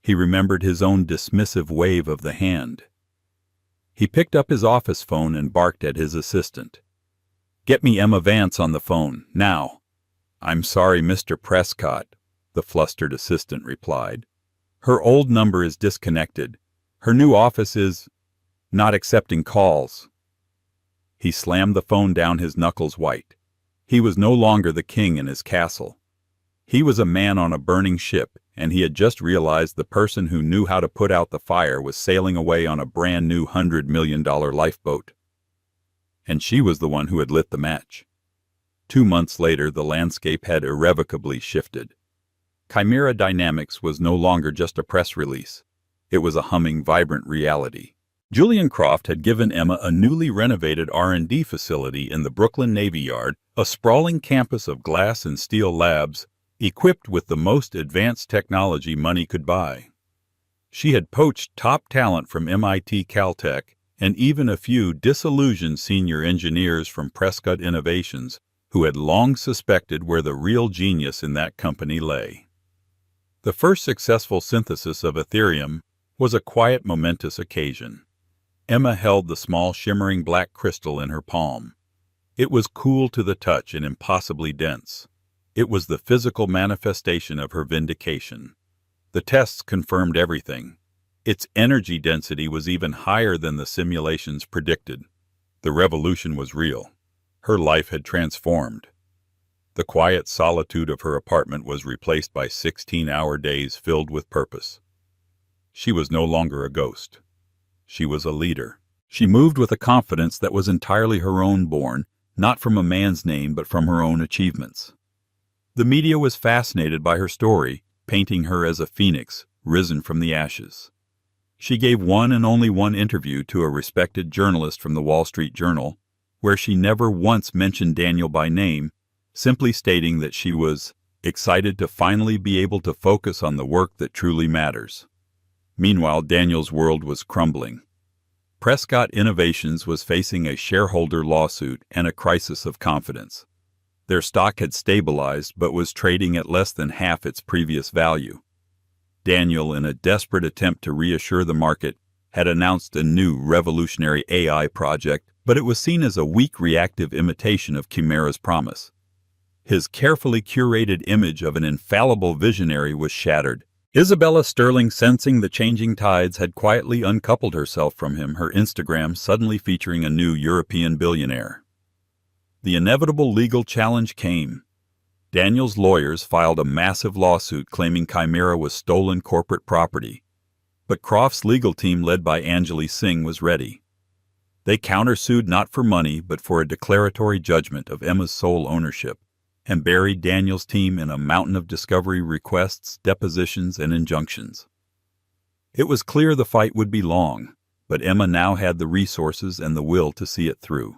He remembered his own dismissive wave of the hand. He picked up his office phone and barked at his assistant. "Get me Emma Vance on the phone, now." "I'm sorry, Mr. Prescott," the flustered assistant replied. "Her old number is disconnected. Her new office is not accepting calls." He slammed the phone down, his knuckles white. He was no longer the king in his castle. He was a man on a burning ship, and he had just realized the person who knew how to put out the fire was sailing away on a brand new $100 million lifeboat. And she was the one who had lit the match. 2 months later, the landscape had irrevocably shifted. Chimera Dynamics was no longer just a press release. It was a humming, vibrant reality. Julian Croft had given Emma a newly renovated R&D facility in the Brooklyn Navy Yard, a sprawling campus of glass and steel labs, equipped with the most advanced technology money could buy. She had poached top talent from MIT, Caltech, and even a few disillusioned senior engineers from Prescott Innovations who had long suspected where the real genius in that company lay. The first successful synthesis of Ethereum was a quiet, momentous occasion. Emma held the small, shimmering black crystal in her palm. It was cool to the touch and impossibly dense. It was the physical manifestation of her vindication. The tests confirmed everything. Its energy density was even higher than the simulations predicted. The revolution was real. Her life had transformed. The quiet solitude of her apartment was replaced by 16-hour days filled with purpose. She was no longer a ghost. She was a leader. She moved with a confidence that was entirely her own, born not from a man's name but from her own achievements. The media was fascinated by her story, painting her as a phoenix risen from the ashes. She gave one and only one interview to a respected journalist from the Wall Street Journal, where she never once mentioned Daniel by name, simply stating that she was excited to finally be able to focus on the work that truly matters. Meanwhile, Daniel's world was crumbling. Prescott Innovations was facing a shareholder lawsuit and a crisis of confidence. Their stock had stabilized but was trading at less than half its previous value. Daniel, in a desperate attempt to reassure the market, had announced a new revolutionary AI project, but it was seen as a weak reactive imitation of Chimera's promise. His carefully curated image of an infallible visionary was shattered. Isabella Sterling, sensing the changing tides, had quietly uncoupled herself from him, her Instagram suddenly featuring a new European billionaire. The inevitable legal challenge came. Daniel's lawyers filed a massive lawsuit claiming Chimera was stolen corporate property. But Croft's legal team, led by Anjali Singh, was ready. They countersued not for money but for a declaratory judgment of Emma's sole ownership, and buried Daniel's team in a mountain of discovery requests, depositions, and injunctions. It was clear the fight would be long, but Emma now had the resources and the will to see it through.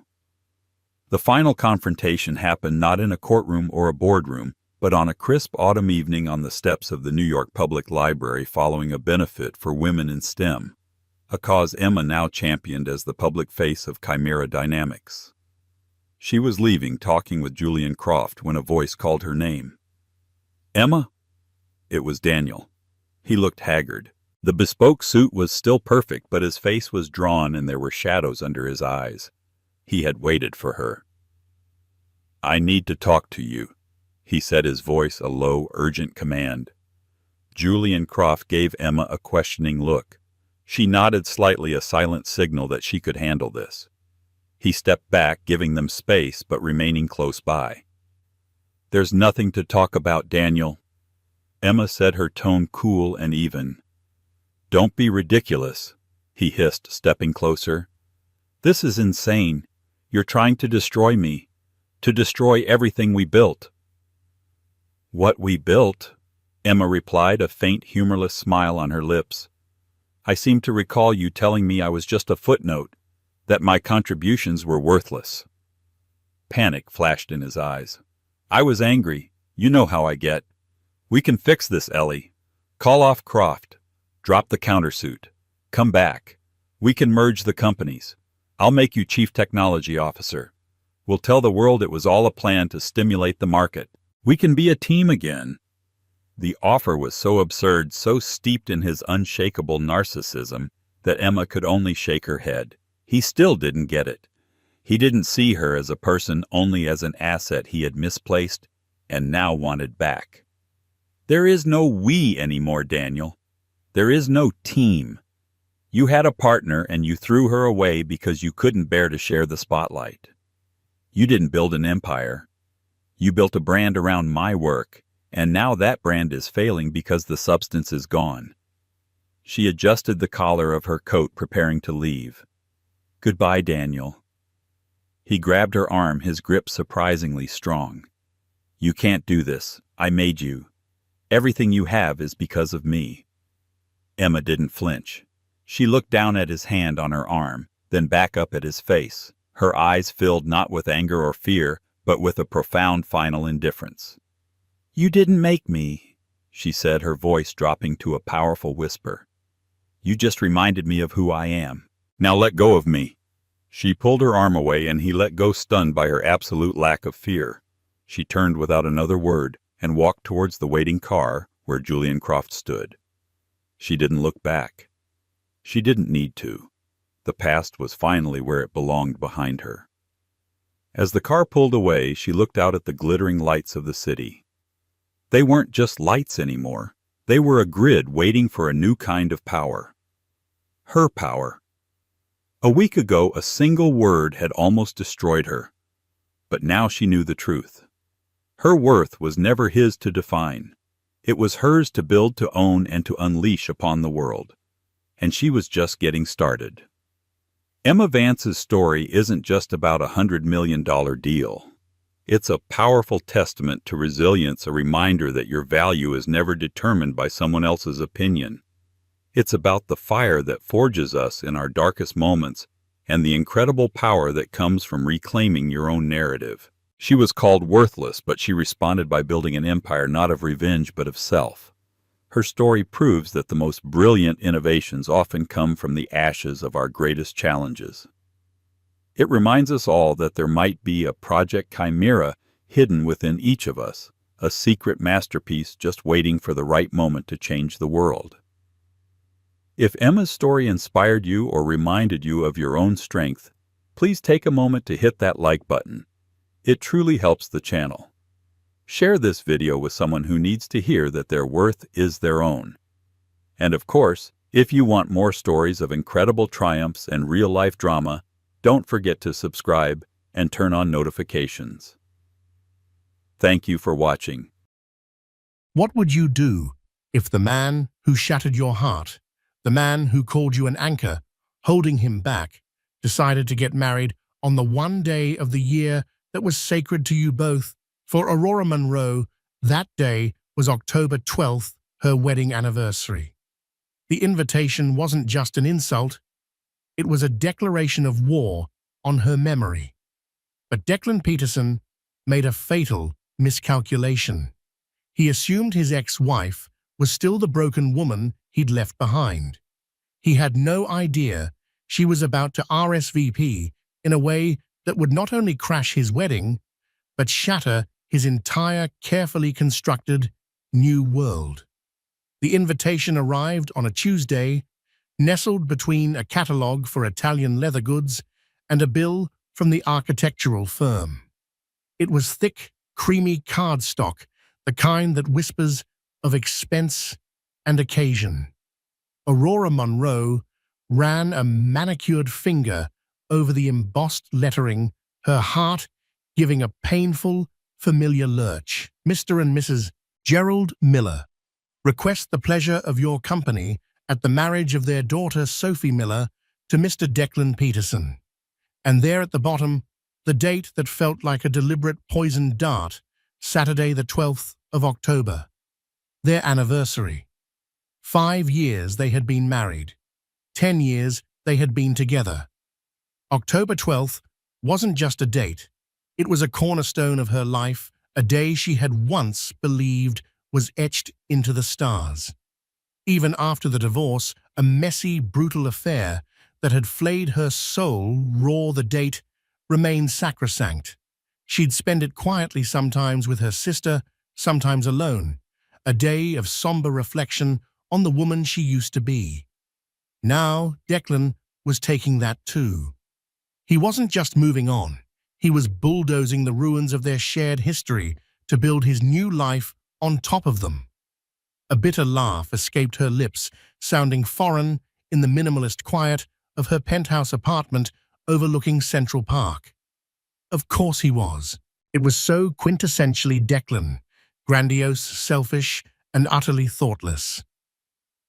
The final confrontation happened not in a courtroom or a boardroom, but on a crisp autumn evening on the steps of the New York Public Library following a benefit for women in STEM, a cause Emma now championed as the public face of Chimera Dynamics. She was leaving, talking with Julian Croft, when a voice called her name. "Emma?" It was Daniel. He looked haggard. The bespoke suit was still perfect, but his face was drawn and there were shadows under his eyes. He had waited for her. "I need to talk to you," he said, his voice a low, urgent command. Julian Croft gave Emma a questioning look. She nodded slightly, a silent signal that she could handle this. He stepped back, giving them space but remaining close by. "There's nothing to talk about, Daniel," Emma said, her tone cool and even. "Don't be ridiculous," he hissed, stepping closer. "This is insane. You're trying to destroy me, to destroy everything we built." "What we built?" Emma replied, a faint, humorless smile on her lips. "I seem to recall you telling me I was just a footnote, that my contributions were worthless." Panic flashed in his eyes. "I was angry. You know how I get. We can fix this, Ellie. Call off Croft. Drop the countersuit. Come back. We can merge the companies. I'll make you Chief Technology Officer. We'll tell the world it was all a plan to stimulate the market. We can be a team again." The offer was so absurd, so steeped in his unshakable narcissism, that Emma could only shake her head. He still didn't get it. He didn't see her as a person, only as an asset he had misplaced and now wanted back. "There is no we anymore, Daniel. There is no team. You had a partner and you threw her away because you couldn't bear to share the spotlight. You didn't build an empire. You built a brand around my work, and now that brand is failing because the substance is gone." She adjusted the collar of her coat, preparing to leave. "Goodbye, Daniel." He grabbed her arm, his grip surprisingly strong. "You can't do this. I made you. Everything you have is because of me." Emma didn't flinch. She looked down at his hand on her arm, then back up at his face, her eyes filled not with anger or fear, but with a profound final indifference. "You didn't make me," she said, her voice dropping to a powerful whisper. "You just reminded me of who I am. Now let go of me." She pulled her arm away, and he let go, stunned by her absolute lack of fear. She turned without another word and walked towards the waiting car where Julian Croft stood. She didn't look back. She didn't need to. The past was finally where it belonged, behind her. As the car pulled away, she looked out at the glittering lights of the city. They weren't just lights anymore. They were a grid waiting for a new kind of power. Her power. A week ago, a single word had almost destroyed her. But now she knew the truth. Her worth was never his to define. It was hers to build, to own, and to unleash upon the world. And she was just getting started. Emma Vance's story isn't just about a $100 million deal. It's a powerful testament to resilience, a reminder that your value is never determined by someone else's opinion. It's about the fire that forges us in our darkest moments and the incredible power that comes from reclaiming your own narrative. She was called worthless, but she responded by building an empire not of revenge but of self. Her story proves that the most brilliant innovations often come from the ashes of our greatest challenges. It reminds us all that there might be a Project Chimera hidden within each of us, a secret masterpiece just waiting for the right moment to change the world. If Emma's story inspired you or reminded you of your own strength, please take a moment to hit that like button. It truly helps the channel. Share this video with someone who needs to hear that their worth is their own. And of course, if you want more stories of incredible triumphs and real-life drama, don't forget to subscribe and turn on notifications. Thank you for watching. What would you do if the man who shattered your heart, the man who called you an anchor, holding him back, decided to get married on the one day of the year that was sacred to you both? For Aurora Monroe, that day was October 12th, her wedding anniversary. The invitation wasn't just an insult, it was a declaration of war on her memory. But Declan Peterson made a fatal miscalculation. He assumed his ex-wife was still the broken woman he'd left behind. He had no idea she was about to RSVP in a way that would not only crash his wedding, but shatter his entire carefully constructed new world. The invitation arrived on a Tuesday, nestled between a catalogue for Italian leather goods and a bill from the architectural firm. It was thick, creamy cardstock, the kind that whispers of expense and occasion. Aurora Monroe ran a manicured finger over the embossed lettering, her heart giving a painful, familiar lurch. Mr. and Mrs. Gerald Miller request the pleasure of your company at the marriage of their daughter Sophie Miller to Mr. Declan Peterson. And there at the bottom, the date that felt like a deliberate poisoned dart, Saturday the 12th of October. Their anniversary. 5 years they had been married. 10 years they had been together. October 12th wasn't just a date. It was a cornerstone of her life, a day she had once believed was etched into the stars. Even after the divorce, a messy, brutal affair that had flayed her soul raw, the date remained sacrosanct. She'd spend it quietly, sometimes with her sister, sometimes alone, a day of somber reflection on the woman she used to be. Now, Declan was taking that too. He wasn't just moving on. He was bulldozing the ruins of their shared history to build his new life on top of them. A bitter laugh escaped her lips, sounding foreign in the minimalist quiet of her penthouse apartment overlooking Central Park. Of course he was. It was so quintessentially Declan, grandiose, selfish, and utterly thoughtless.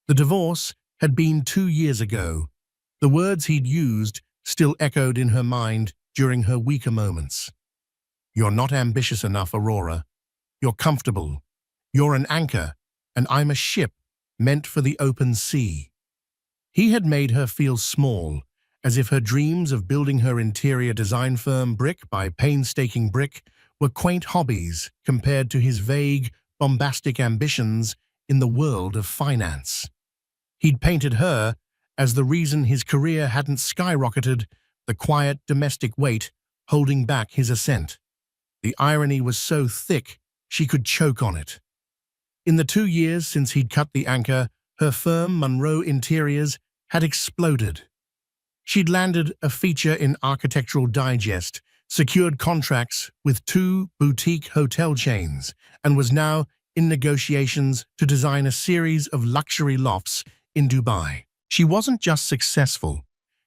The divorce had been 2 years ago. The words he'd used still echoed in her mind during her weaker moments. You're not ambitious enough, Aurora. You're comfortable. You're an anchor, and I'm a ship meant for the open sea. He had made her feel small, as if her dreams of building her interior design firm brick by painstaking brick were quaint hobbies compared to his vague, bombastic ambitions in the world of finance. He'd painted her as the reason his career hadn't skyrocketed, the quiet domestic weight holding back his ascent. The irony was so thick she could choke on it. In the 2 years since he'd cut the anchor, her firm, Monroe Interiors, had exploded. She'd landed a feature in Architectural Digest, secured contracts with 2 boutique hotel chains, and was now in negotiations to design a series of luxury lofts in Dubai. She wasn't just successful.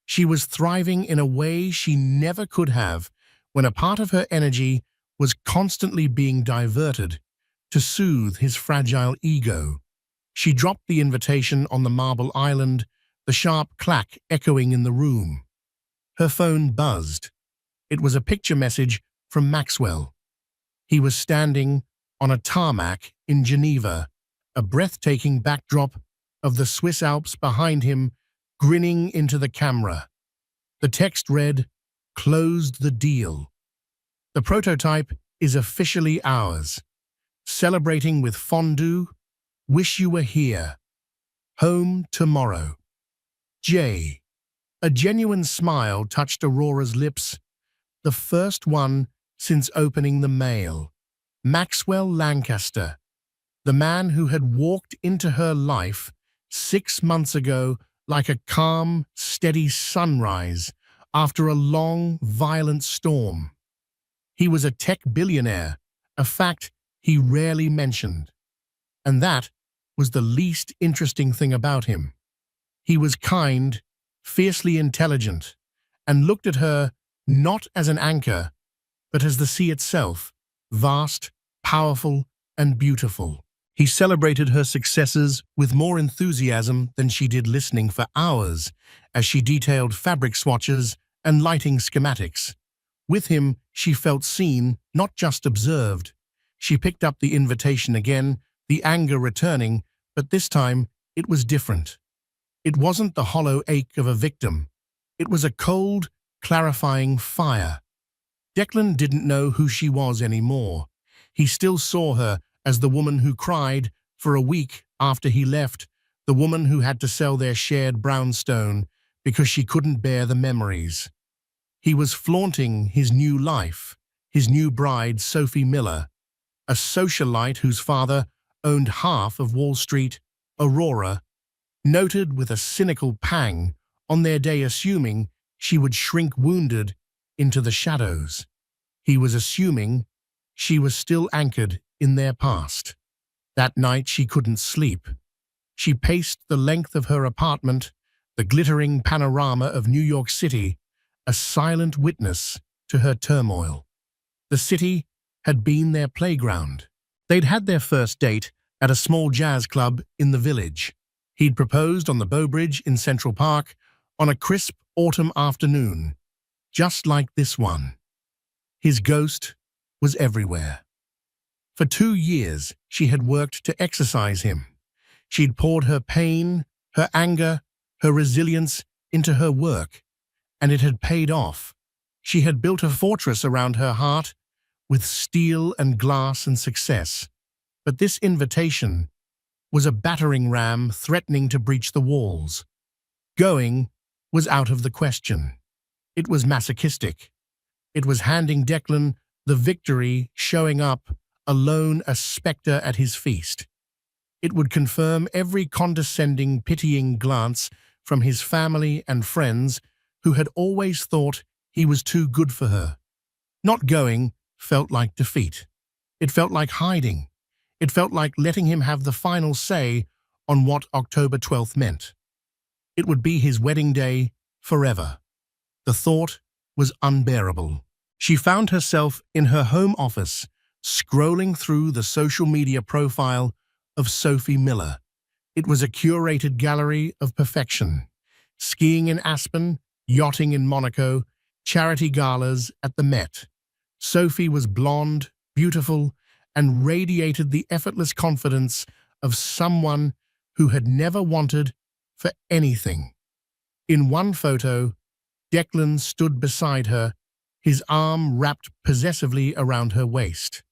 She was thriving in a way she never could have when a part of her energy was constantly being diverted to soothe his fragile ego. She dropped the invitation on the marble island, the sharp clack echoing in the room. Her phone buzzed. It was a picture message from Maxwell. He was standing on a tarmac in Geneva, a breathtaking backdrop of the Swiss Alps behind him, grinning into the camera. The text read, "Closed the deal. The prototype is officially ours. Celebrating with fondue. Wish you were here. Home tomorrow. J." A genuine smile touched Aurora's lips, the first one since opening the mail. Maxwell Lancaster, the man who had walked into her life 6 months ago like a calm, steady sunrise after a long, violent storm. He was a tech billionaire, a fact he rarely mentioned. And that was the least interesting thing about him. He was kind, fiercely intelligent, and looked at her not as an anchor, but as the sea itself, vast, powerful, and beautiful. He celebrated her successes with more enthusiasm than she did listening for hours as she detailed fabric swatches and lighting schematics. With him, she felt seen, not just observed. She picked up the invitation again, the anger returning, but this time it was different. It wasn't the hollow ache of a victim. It was a cold, clarifying fire. Declan didn't know who she was anymore. He still saw her as the woman who cried for a week after he left, the woman who had to sell their shared brownstone because she couldn't bear the memories. He was flaunting his new life, his new bride, Sophie Miller, a socialite whose father owned half of Wall Street. Aurora noted with a cynical pang on their day, assuming she would shrink wounded into the shadows. He was assuming she was still anchored in their past. That night she couldn't sleep. She paced the length of her apartment, the glittering panorama of New York City, a silent witness to her turmoil. The city had been their playground. They'd had their first date at a small jazz club in the village. He'd proposed on the Bow Bridge in Central Park on a crisp autumn afternoon, just like this one. His ghost was everywhere. For 2 years, she had worked to exercise him. She'd poured her pain, her anger, her resilience into her work, and it had paid off. She had built a fortress around her heart with steel and glass and success. But this invitation was a battering ram threatening to breach the walls. Going was out of the question. It was masochistic. It was handing Declan the victory, showing up alone, a spectre at his feast. It would confirm every condescending, pitying glance from his family and friends who had always thought he was too good for her. Not going felt like defeat. It felt like hiding. It felt like letting him have the final say on what October 12th meant. It would be his wedding day forever. The thought was unbearable. She found herself in her home office, scrolling through the social media profile of Sophie Miller. It was a curated gallery of perfection. Skiing in Aspen, yachting in Monaco, charity galas at the Met. Sophie was blonde, beautiful, and radiated the effortless confidence of someone who had never wanted for anything. In one photo, Declan stood beside her, his arm wrapped possessively around her waist.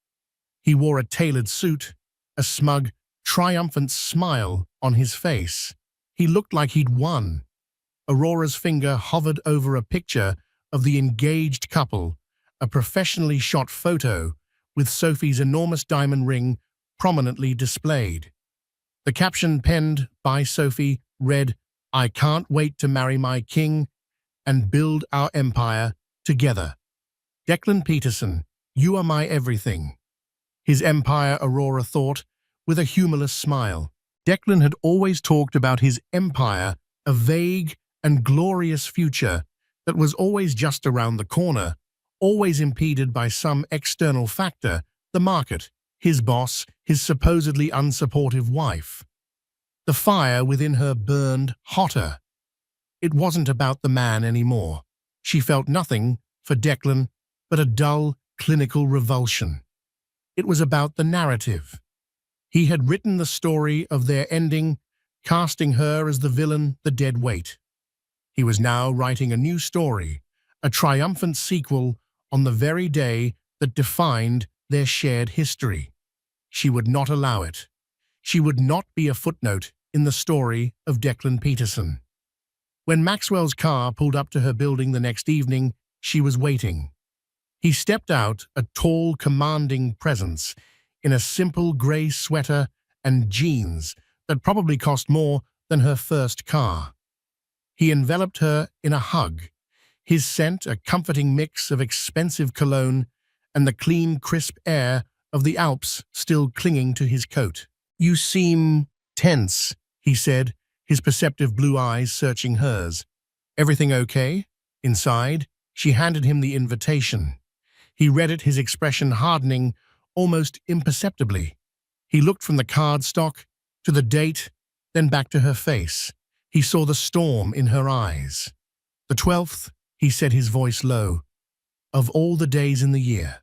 He wore a tailored suit, a smug, triumphant smile on his face. He looked like he'd won. Aurora's finger hovered over a picture of the engaged couple, a professionally shot photo with Sophie's enormous diamond ring prominently displayed. The caption penned by Sophie read, "I can't wait to marry my king and build our empire together. Declan Peterson, you are my everything." His empire, Aurora thought, with a humorless smile. Declan had always talked about his empire, a vague and glorious future that was always just around the corner, always impeded by some external factor, the market, his boss, his supposedly unsupportive wife. The fire within her burned hotter. It wasn't about the man anymore. She felt nothing for Declan but a dull, clinical revulsion. It was about the narrative. He had written the story of their ending, casting her as the villain, the dead weight. He was now writing a new story, a triumphant sequel on the very day that defined their shared history. She would not allow it. She would not be a footnote in the story of Declan Peterson. When Maxwell's car pulled up to her building the next evening, she was waiting. He stepped out, a tall, commanding presence, in a simple grey sweater and jeans that probably cost more than her first car. He enveloped her in a hug, his scent a comforting mix of expensive cologne and the clean, crisp air of the Alps still clinging to his coat. "You seem tense," he said, his perceptive blue eyes searching hers. "Everything okay?" Inside, she handed him the invitation. He read it, his expression hardening almost imperceptibly. He looked from the cardstock to the date, then back to her face. He saw the storm in her eyes. "The 12th," he said, his voice low, "of all the days in the year."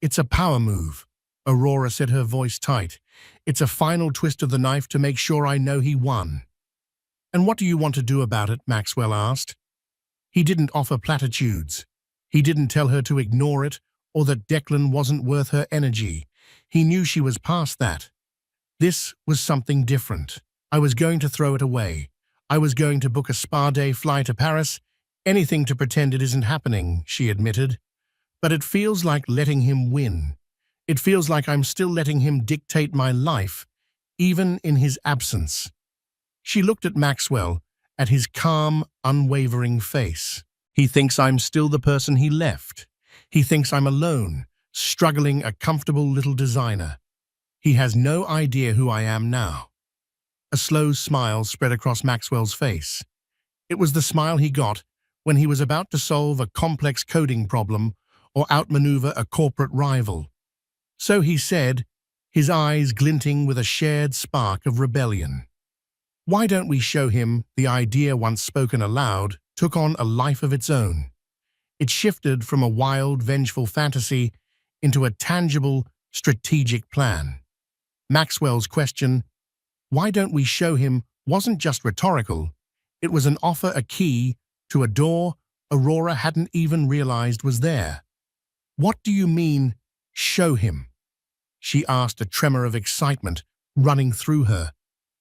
"It's a power move," Aurora said, her voice tight. "It's a final twist of the knife to make sure I know he won." "And what do you want to do about it?" Maxwell asked. He didn't offer platitudes. He didn't tell her to ignore it or that Declan wasn't worth her energy. He knew she was past that. This was something different. "I was going to throw it away. I was going to book a spa day, fly to Paris, anything to pretend it isn't happening," she admitted. "But it feels like letting him win. It feels like I'm still letting him dictate my life, even in his absence." She looked at Maxwell, at his calm, unwavering face. "He thinks I'm still the person he left. He thinks I'm alone, struggling, a comfortable little designer. He has no idea who I am now." A slow smile spread across Maxwell's face. It was the smile he got when he was about to solve a complex coding problem or outmaneuver a corporate rival. "So," he said, his eyes glinting with a shared spark of rebellion, "why don't we show him?" The idea, once spoken aloud, took on a life of its own. It shifted from a wild, vengeful fantasy into a tangible, strategic plan. Maxwell's question, "Why don't we show him?" wasn't just rhetorical. It was an offer, a key to a door Aurora hadn't even realized was there. "What do you mean, show him?" she asked, a tremor of excitement running through her.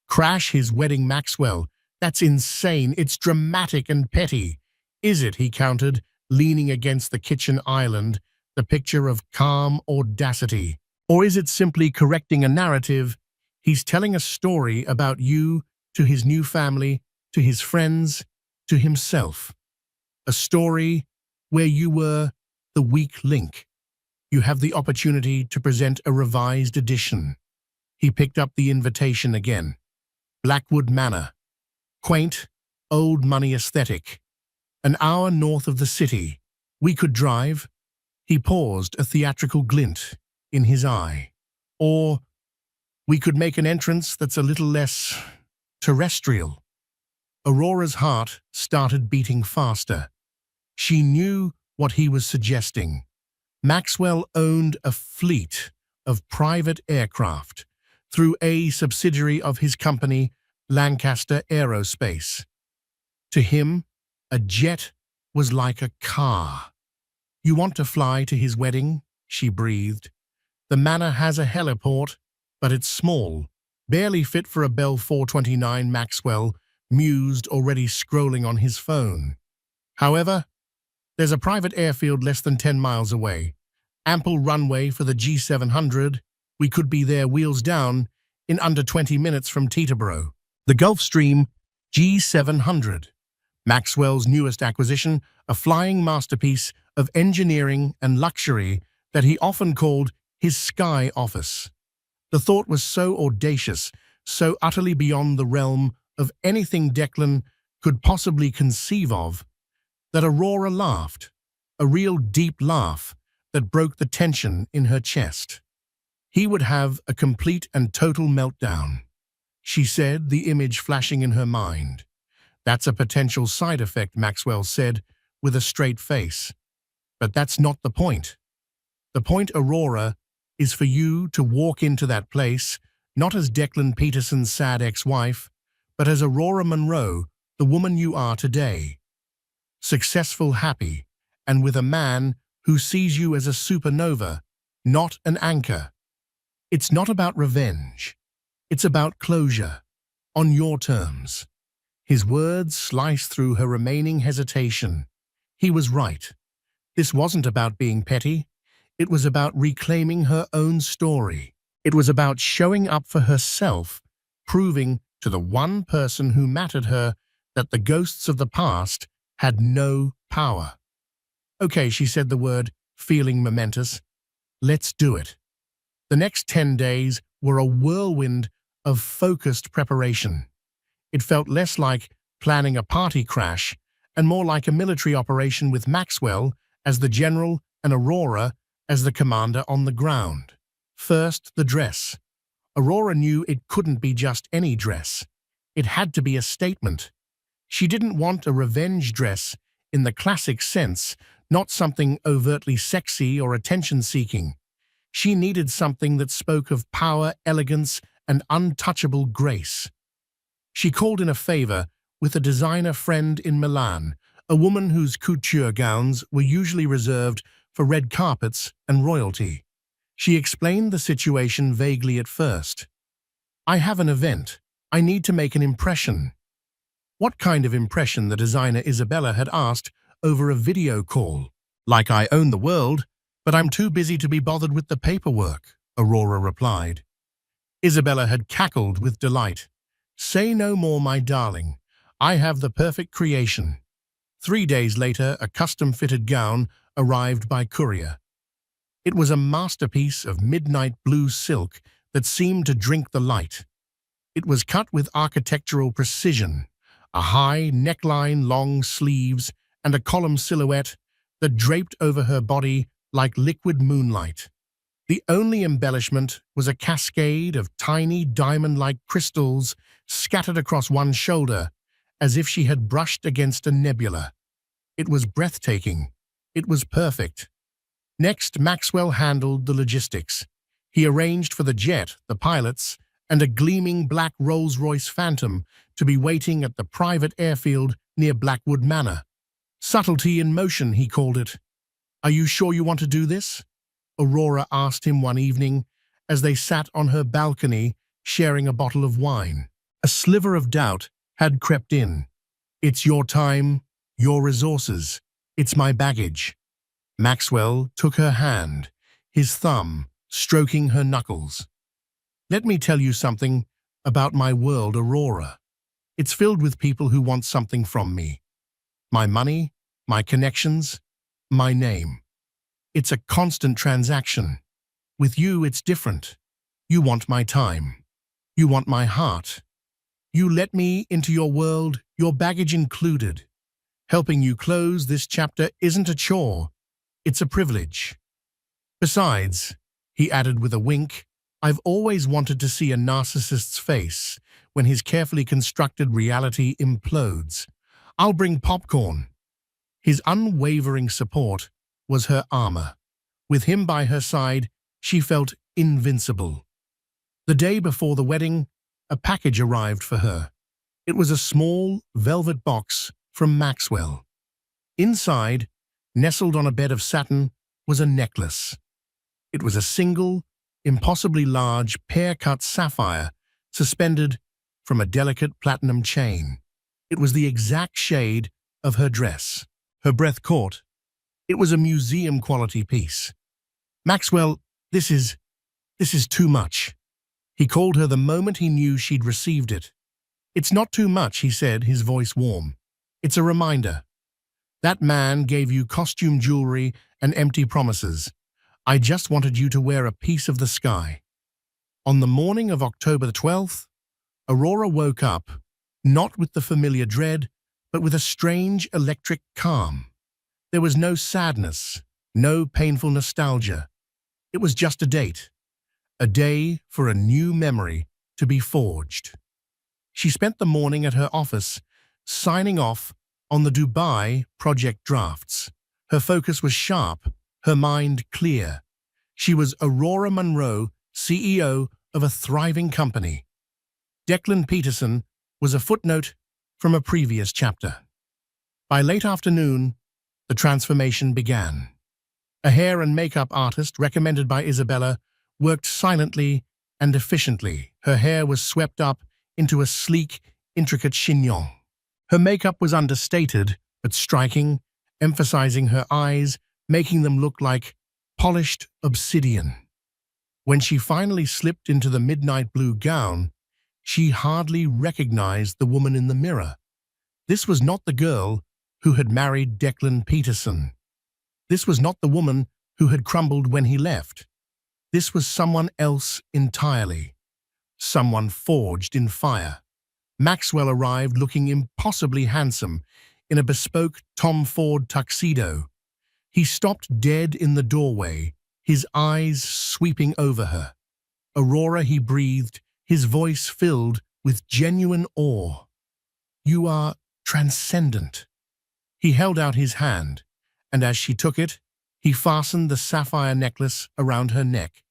"Crash his wedding, Maxwell. That's insane. It's dramatic and petty." "Is it?" he countered, leaning against the kitchen island, the picture of calm audacity. "Or is it simply correcting a narrative? He's telling a story about you to his new family, to his friends, to himself. A story where you were the weak link. You have the opportunity to present a revised edition." He picked up the invitation again. "Blackwood Manor. Quaint, old money aesthetic. An hour north of the city. We could drive." He paused, a theatrical glint in his eye. "Or we could make an entrance that's a little less terrestrial." Aurora's heart started beating faster. She knew what he was suggesting. Maxwell owned a fleet of private aircraft through a subsidiary of his company, Lancaster Aerospace. To him, a jet was like a car. "You want to fly to his wedding?" she breathed. "The manor has a heliport, but it's small, barely fit for a Bell 429, Maxwell mused, already scrolling on his phone. "However, there's a private airfield less than 10 miles away. Ample runway for the G700. We could be there wheels down in under 20 minutes from Teterboro." The Gulfstream G700. Maxwell's newest acquisition, a flying masterpiece of engineering and luxury that he often called his sky office. The thought was so audacious, so utterly beyond the realm of anything Declan could possibly conceive of, that Aurora laughed, a real deep laugh that broke the tension in her chest. He would have a complete and total meltdown, she said, the image flashing in her mind. "That's a potential side effect," Maxwell said, with a straight face. But that's not the point. The point, Aurora, is for you to walk into that place, not as Declan Peterson's sad ex-wife, but as Aurora Monroe, the woman you are today. Successful, happy, and with a man who sees you as a supernova, not an anchor. It's not about revenge. It's about closure, on your terms. His words sliced through her remaining hesitation. He was right. This wasn't about being petty. It was about reclaiming her own story. It was about showing up for herself, proving to the one person who mattered her that the ghosts of the past had no power. Okay, she said the word, feeling momentous. Let's do it. The next 10 days were a whirlwind of focused preparation. It felt less like planning a party crash and more like a military operation with Maxwell as the general and Aurora as the commander on the ground. First, the dress. Aurora knew it couldn't be just any dress. It had to be a statement. She didn't want a revenge dress in the classic sense, not something overtly sexy or attention-seeking. She needed something that spoke of power, elegance, and untouchable grace. She called in a favor with a designer friend in Milan, a woman whose couture gowns were usually reserved for red carpets and royalty. She explained the situation vaguely at first. I have an event. I need to make an impression. What kind of impression, the designer Isabella had asked over a video call. Like I own the world, but I'm too busy to be bothered with the paperwork, Aurora replied. Isabella had cackled with delight. Say no more, my darling. I have the perfect creation. 3 days later, a custom-fitted gown arrived by courier. It was a masterpiece of midnight blue silk that seemed to drink the light. It was cut with architectural precision, a high neckline, long sleeves, and a column silhouette that draped over her body like liquid moonlight. The only embellishment was a cascade of tiny diamond-like crystals scattered across one shoulder, as if she had brushed against a nebula. It was breathtaking. It was perfect. Next, Maxwell handled the logistics. He arranged for the jet, the pilots, and a gleaming black Rolls-Royce Phantom to be waiting at the private airfield near Blackwood Manor. Subtlety in motion, he called it. Are you sure you want to do this? Aurora asked him one evening as they sat on her balcony sharing a bottle of wine. A sliver of doubt had crept in. It's your time, your resources. It's my baggage. Maxwell took her hand, his thumb stroking her knuckles. Let me tell you something about my world, Aurora. It's filled with people who want something from me. My money, my connections, my name. It's a constant transaction. With you, it's different. You want my time. You want my heart. You let me into your world, your baggage included. Helping you close this chapter isn't a chore. It's a privilege. Besides, he added with a wink, I've always wanted to see a narcissist's face when his carefully constructed reality implodes. I'll bring popcorn. His unwavering support was her armor. With him by her side, she felt invincible. The day before the wedding, a package arrived for her. It was a small, velvet box from Maxwell. Inside, nestled on a bed of satin, was a necklace. It was a single, impossibly large, pear-cut sapphire suspended from a delicate platinum chain. It was the exact shade of her dress. Her breath caught. It was a museum-quality piece. Maxwell, this is too much. He called her the moment he knew she'd received it. It's not too much, he said, his voice warm. It's a reminder. That man gave you costume jewelry and empty promises. I just wanted you to wear a piece of the sky. On the morning of October the 12th, Aurora woke up, not with the familiar dread, but with a strange electric calm. There was no sadness, no painful nostalgia. It was just a date. A day for a new memory to be forged. She spent the morning at her office, signing off on the Dubai project drafts. Her focus was sharp, her mind clear. She was Aurora Monroe, CEO of a thriving company. Declan Peterson was a footnote from a previous chapter. By late afternoon, the transformation began. A hair and makeup artist recommended by Isabella worked silently and efficiently. Her hair was swept up into a sleek, intricate chignon. Her makeup was understated but striking, emphasizing her eyes, making them look like polished obsidian. When she finally slipped into the midnight blue gown, she hardly recognized the woman in the mirror. This was not the girl who had married Declan Peterson. This was not the woman who had crumbled when he left. This was someone else entirely. Someone forged in fire. Maxwell arrived looking impossibly handsome in a bespoke Tom Ford tuxedo. He stopped dead in the doorway, his eyes sweeping over her. Aurora, he breathed, his voice filled with genuine awe. You are transcendent. He held out his hand, and as she took it, he fastened the sapphire necklace around her neck.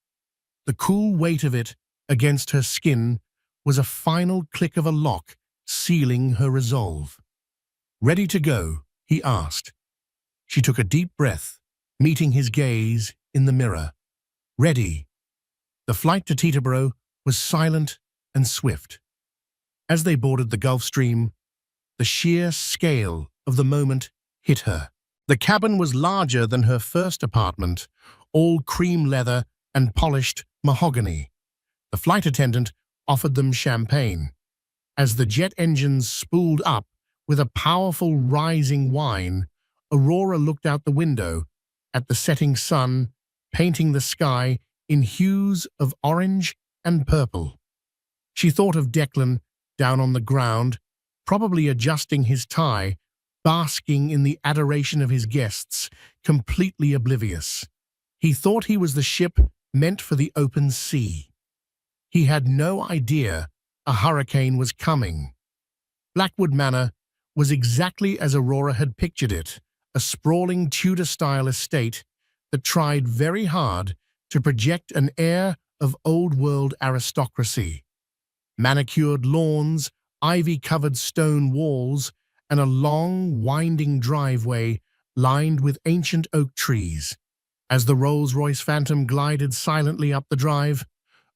The cool weight of it against her skin was a final click of a lock, sealing her resolve. Ready to go? He asked. She took a deep breath, meeting his gaze in the mirror. Ready. The flight to Teterboro was silent and swift. As they boarded the Gulf Stream, the sheer scale of the moment hit her. The cabin was larger than her first apartment, all cream leather and polished mahogany. The flight attendant offered them champagne. As the jet engines spooled up with a powerful rising whine, Aurora looked out the window at the setting sun, painting the sky in hues of orange and purple. She thought of Declan down on the ground, probably adjusting his tie, basking in the adoration of his guests, completely oblivious. He thought he was the ship meant for the open sea. He had no idea a hurricane was coming. Blackwood Manor was exactly as Aurora had pictured it, a sprawling Tudor-style estate that tried very hard to project an air of old-world aristocracy. Manicured lawns, ivy-covered stone walls, and a long, winding driveway lined with ancient oak trees. As the Rolls-Royce Phantom glided silently up the drive,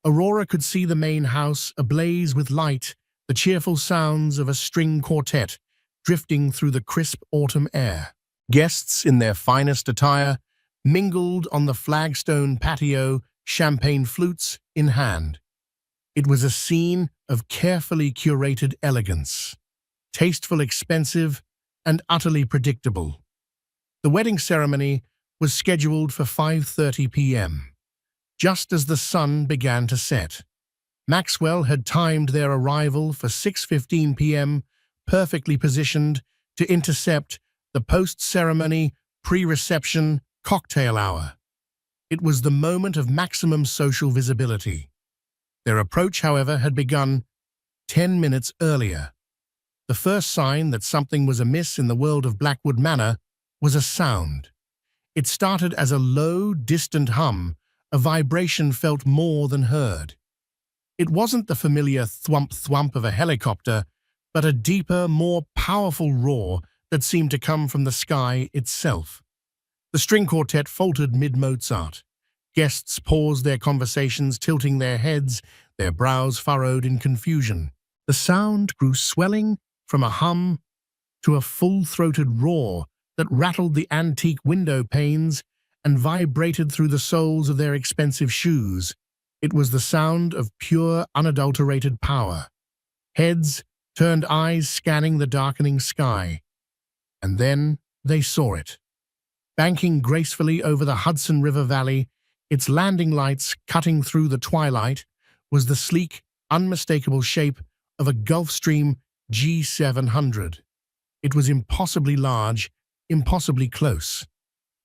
Aurora could see the main house ablaze with light, the cheerful sounds of a string quartet drifting through the crisp autumn air. Guests in their finest attire mingled on the flagstone patio, champagne flutes in hand. It was a scene of carefully curated elegance, tasteful, expensive, and utterly predictable. The wedding ceremony was scheduled for 5:30 p.m. Just as the sun began to set. Maxwell had timed their arrival for 6:15 p.m., perfectly positioned to intercept the post-ceremony, pre-reception cocktail hour. It was the moment of maximum social visibility. Their approach, however, had begun 10 minutes earlier. The first sign that something was amiss in the world of Blackwood Manor was a sound. It started as a low, distant hum, a vibration felt more than heard. It wasn't the familiar thwump-thwump of a helicopter, but a deeper, more powerful roar that seemed to come from the sky itself. The string quartet faltered mid-Mozart. Guests paused their conversations, tilting their heads, their brows furrowed in confusion. The sound grew swelling from a hum to a full-throated roar that rattled the antique window panes and vibrated through the soles of their expensive shoes. It was the sound of pure, unadulterated power. Heads turned, eyes scanning the darkening sky. And then they saw it. Banking gracefully over the Hudson River Valley, its landing lights cutting through the twilight, was the sleek, unmistakable shape of a Gulfstream G700. It was impossibly large, impossibly close.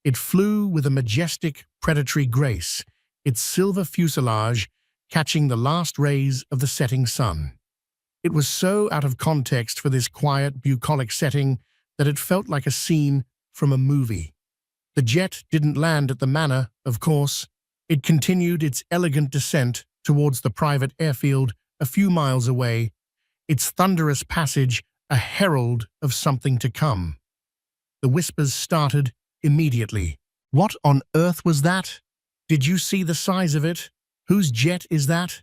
It flew with a majestic, predatory grace, its silver fuselage catching the last rays of the setting sun. It was so out of context for this quiet, bucolic setting that it felt like a scene from a movie. The jet didn't land at the manor, of course. It continued its elegant descent towards the private airfield a few miles away, its thunderous passage a herald of something to come. The whispers started immediately. What on earth was that? Did you see the size of it? Whose jet is that?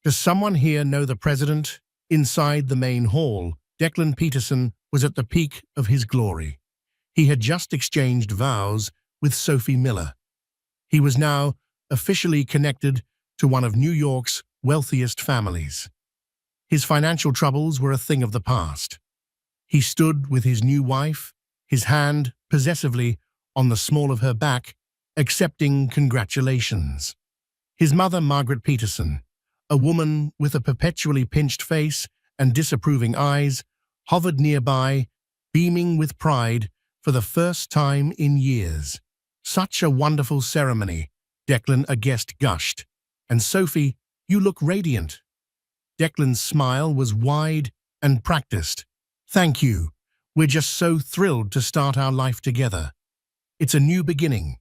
Does someone here know the president? Inside the main hall, Declan Peterson was at the peak of his glory. He had just exchanged vows with Sophie Miller. He was now officially connected to one of New York's wealthiest families. His financial troubles were a thing of the past. He stood with his new wife, his hand possessively on the small of her back, accepting congratulations. His mother, Margaret Peterson, a woman with a perpetually pinched face and disapproving eyes, hovered nearby, beaming with pride for the first time in years. Such a wonderful ceremony, Declan, a guest gushed. And Sophie, you look radiant. Declan's smile was wide and practiced. Thank you. We're just so thrilled to start our life together. It's a new beginning,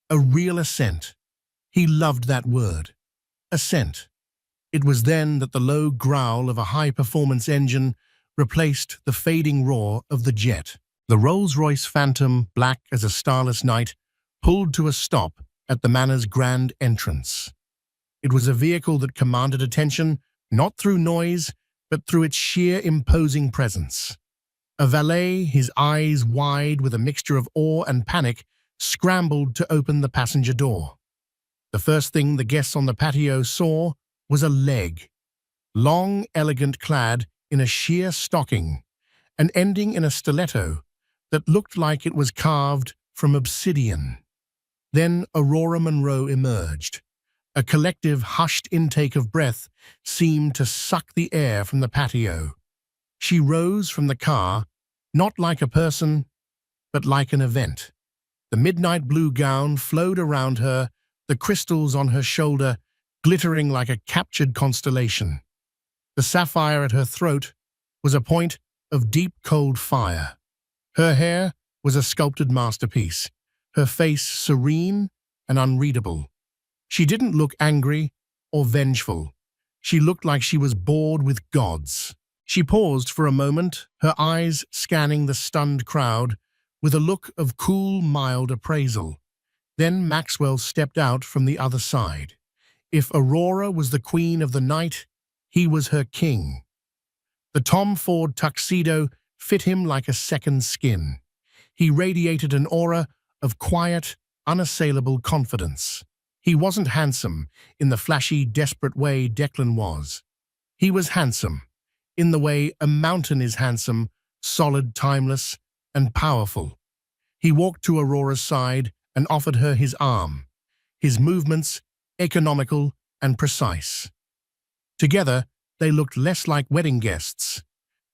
a real ascent. He loved that word, ascent. It was then that the low growl of a high-performance engine replaced the fading roar of the jet. The Rolls-Royce Phantom, black as a starless night, pulled to a stop at the manor's grand entrance. It was a vehicle that commanded attention, not through noise, but through its sheer imposing presence. A valet, his eyes wide with a mixture of awe and panic, scrambled to open the passenger door. The first thing the guests on the patio saw was a leg, long, elegant, clad in a sheer stocking, and ending in a stiletto that looked like it was carved from obsidian. Then Aurora Monroe emerged. A collective, hushed intake of breath seemed to suck the air from the patio. She rose from the car, not like a person, but like an event. The midnight blue gown flowed around her, the crystals on her shoulder glittering like a captured constellation. The sapphire at her throat was a point of deep, cold fire. Her hair was a sculpted masterpiece, her face serene and unreadable. She didn't look angry or vengeful. She looked like she was bored with gods. She paused for a moment, her eyes scanning the stunned crowd with a look of cool, mild appraisal. Then Maxwell stepped out from the other side. If Aurora was the queen of the night, he was her king. The Tom Ford tuxedo fit him like a second skin. He radiated an aura of quiet, unassailable confidence. He wasn't handsome in the flashy, desperate way Declan was. He was handsome in the way a mountain is handsome, solid, timeless, and powerful. He walked to Aurora's side and offered her his arm, his movements economical and precise. Together, they looked less like wedding guests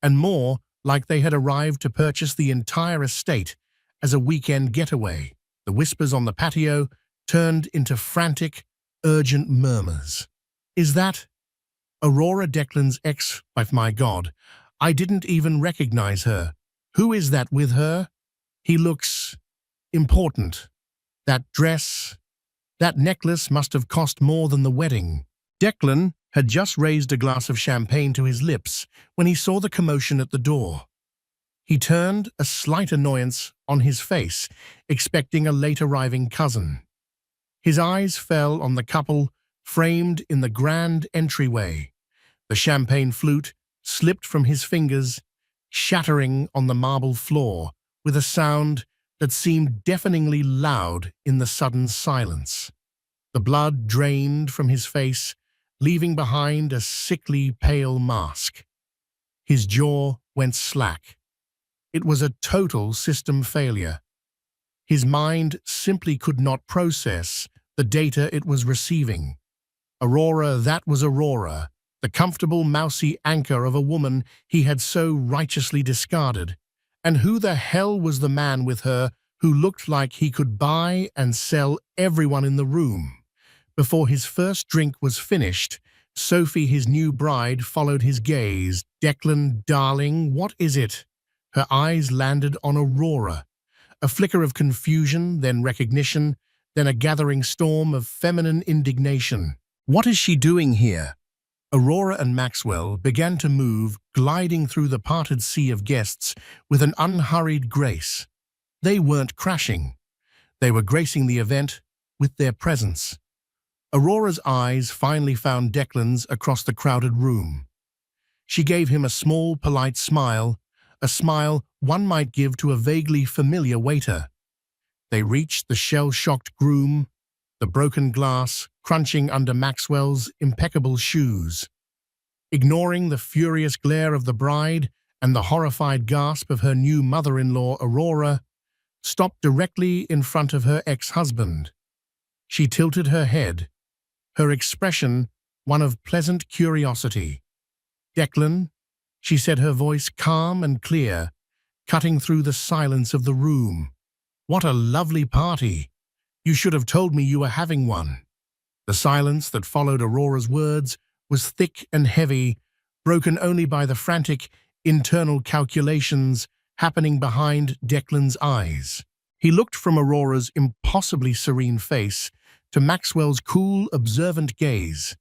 and more like they had arrived to purchase the entire estate as a weekend getaway. The whispers on the patio turned into frantic, urgent murmurs. Is that Aurora, Declan's ex-wife? My God, I didn't even recognize her. Who is that with her? He looks important. That dress, that necklace must have cost more than the wedding. Declan had just raised a glass of champagne to his lips when he saw the commotion at the door. He turned, a slight annoyance on his face, expecting a late-arriving cousin. His eyes fell on the couple framed in the grand entryway. The champagne flute slipped from his fingers, shattering on the marble floor with a sound that seemed deafeningly loud in the sudden silence. The blood drained from his face, leaving behind a sickly, pale mask. His jaw went slack. It was a total system failure. His mind simply could not process the data it was receiving. Aurora, that was Aurora, the comfortable, mousy anchor of a woman he had so righteously discarded. And who the hell was the man with her who looked like he could buy and sell everyone in the room? Before his first drink was finished, Sophie, his new bride, followed his gaze. Declan, darling, what is it? Her eyes landed on Aurora, a flicker of confusion, then recognition, then a gathering storm of feminine indignation. What is she doing here? Aurora and Maxwell began to move, gliding through the parted sea of guests with an unhurried grace. They weren't crashing. They were gracing the event with their presence. Aurora's eyes finally found Declan's across the crowded room. She gave him a small, polite smile, a smile one might give to a vaguely familiar waiter. They reached the shell-shocked groom, the broken glass crunching under Maxwell's impeccable shoes. Ignoring the furious glare of the bride and the horrified gasp of her new mother-in-law, Aurora stopped directly in front of her ex-husband. She tilted her head, her expression one of pleasant curiosity. "Declan," she said, her voice calm and clear, cutting through the silence of the room. "What a lovely party! You should have told me you were having one." The silence that followed Aurora's words was thick and heavy, broken only by the frantic internal calculations happening behind Declan's eyes. He looked from Aurora's impossibly serene face to Maxwell's cool, observant gaze,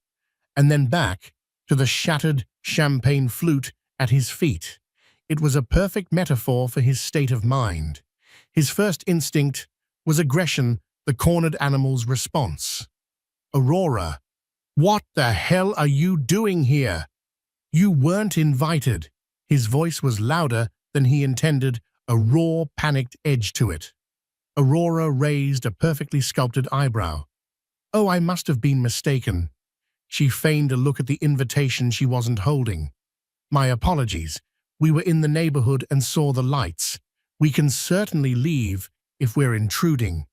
and then back to the shattered champagne flute at his feet. It was a perfect metaphor for his state of mind. His first instinct was aggression, the cornered animal's response. "Aurora, what the hell are you doing here? You weren't invited." His voice was louder than he intended, a raw, panicked edge to it. Aurora raised a perfectly sculpted eyebrow. "Oh, I must have been mistaken." She feigned a look at the invitation she wasn't holding. "My apologies. We were in the neighborhood and saw the lights. We can certainly leave if we're intruding."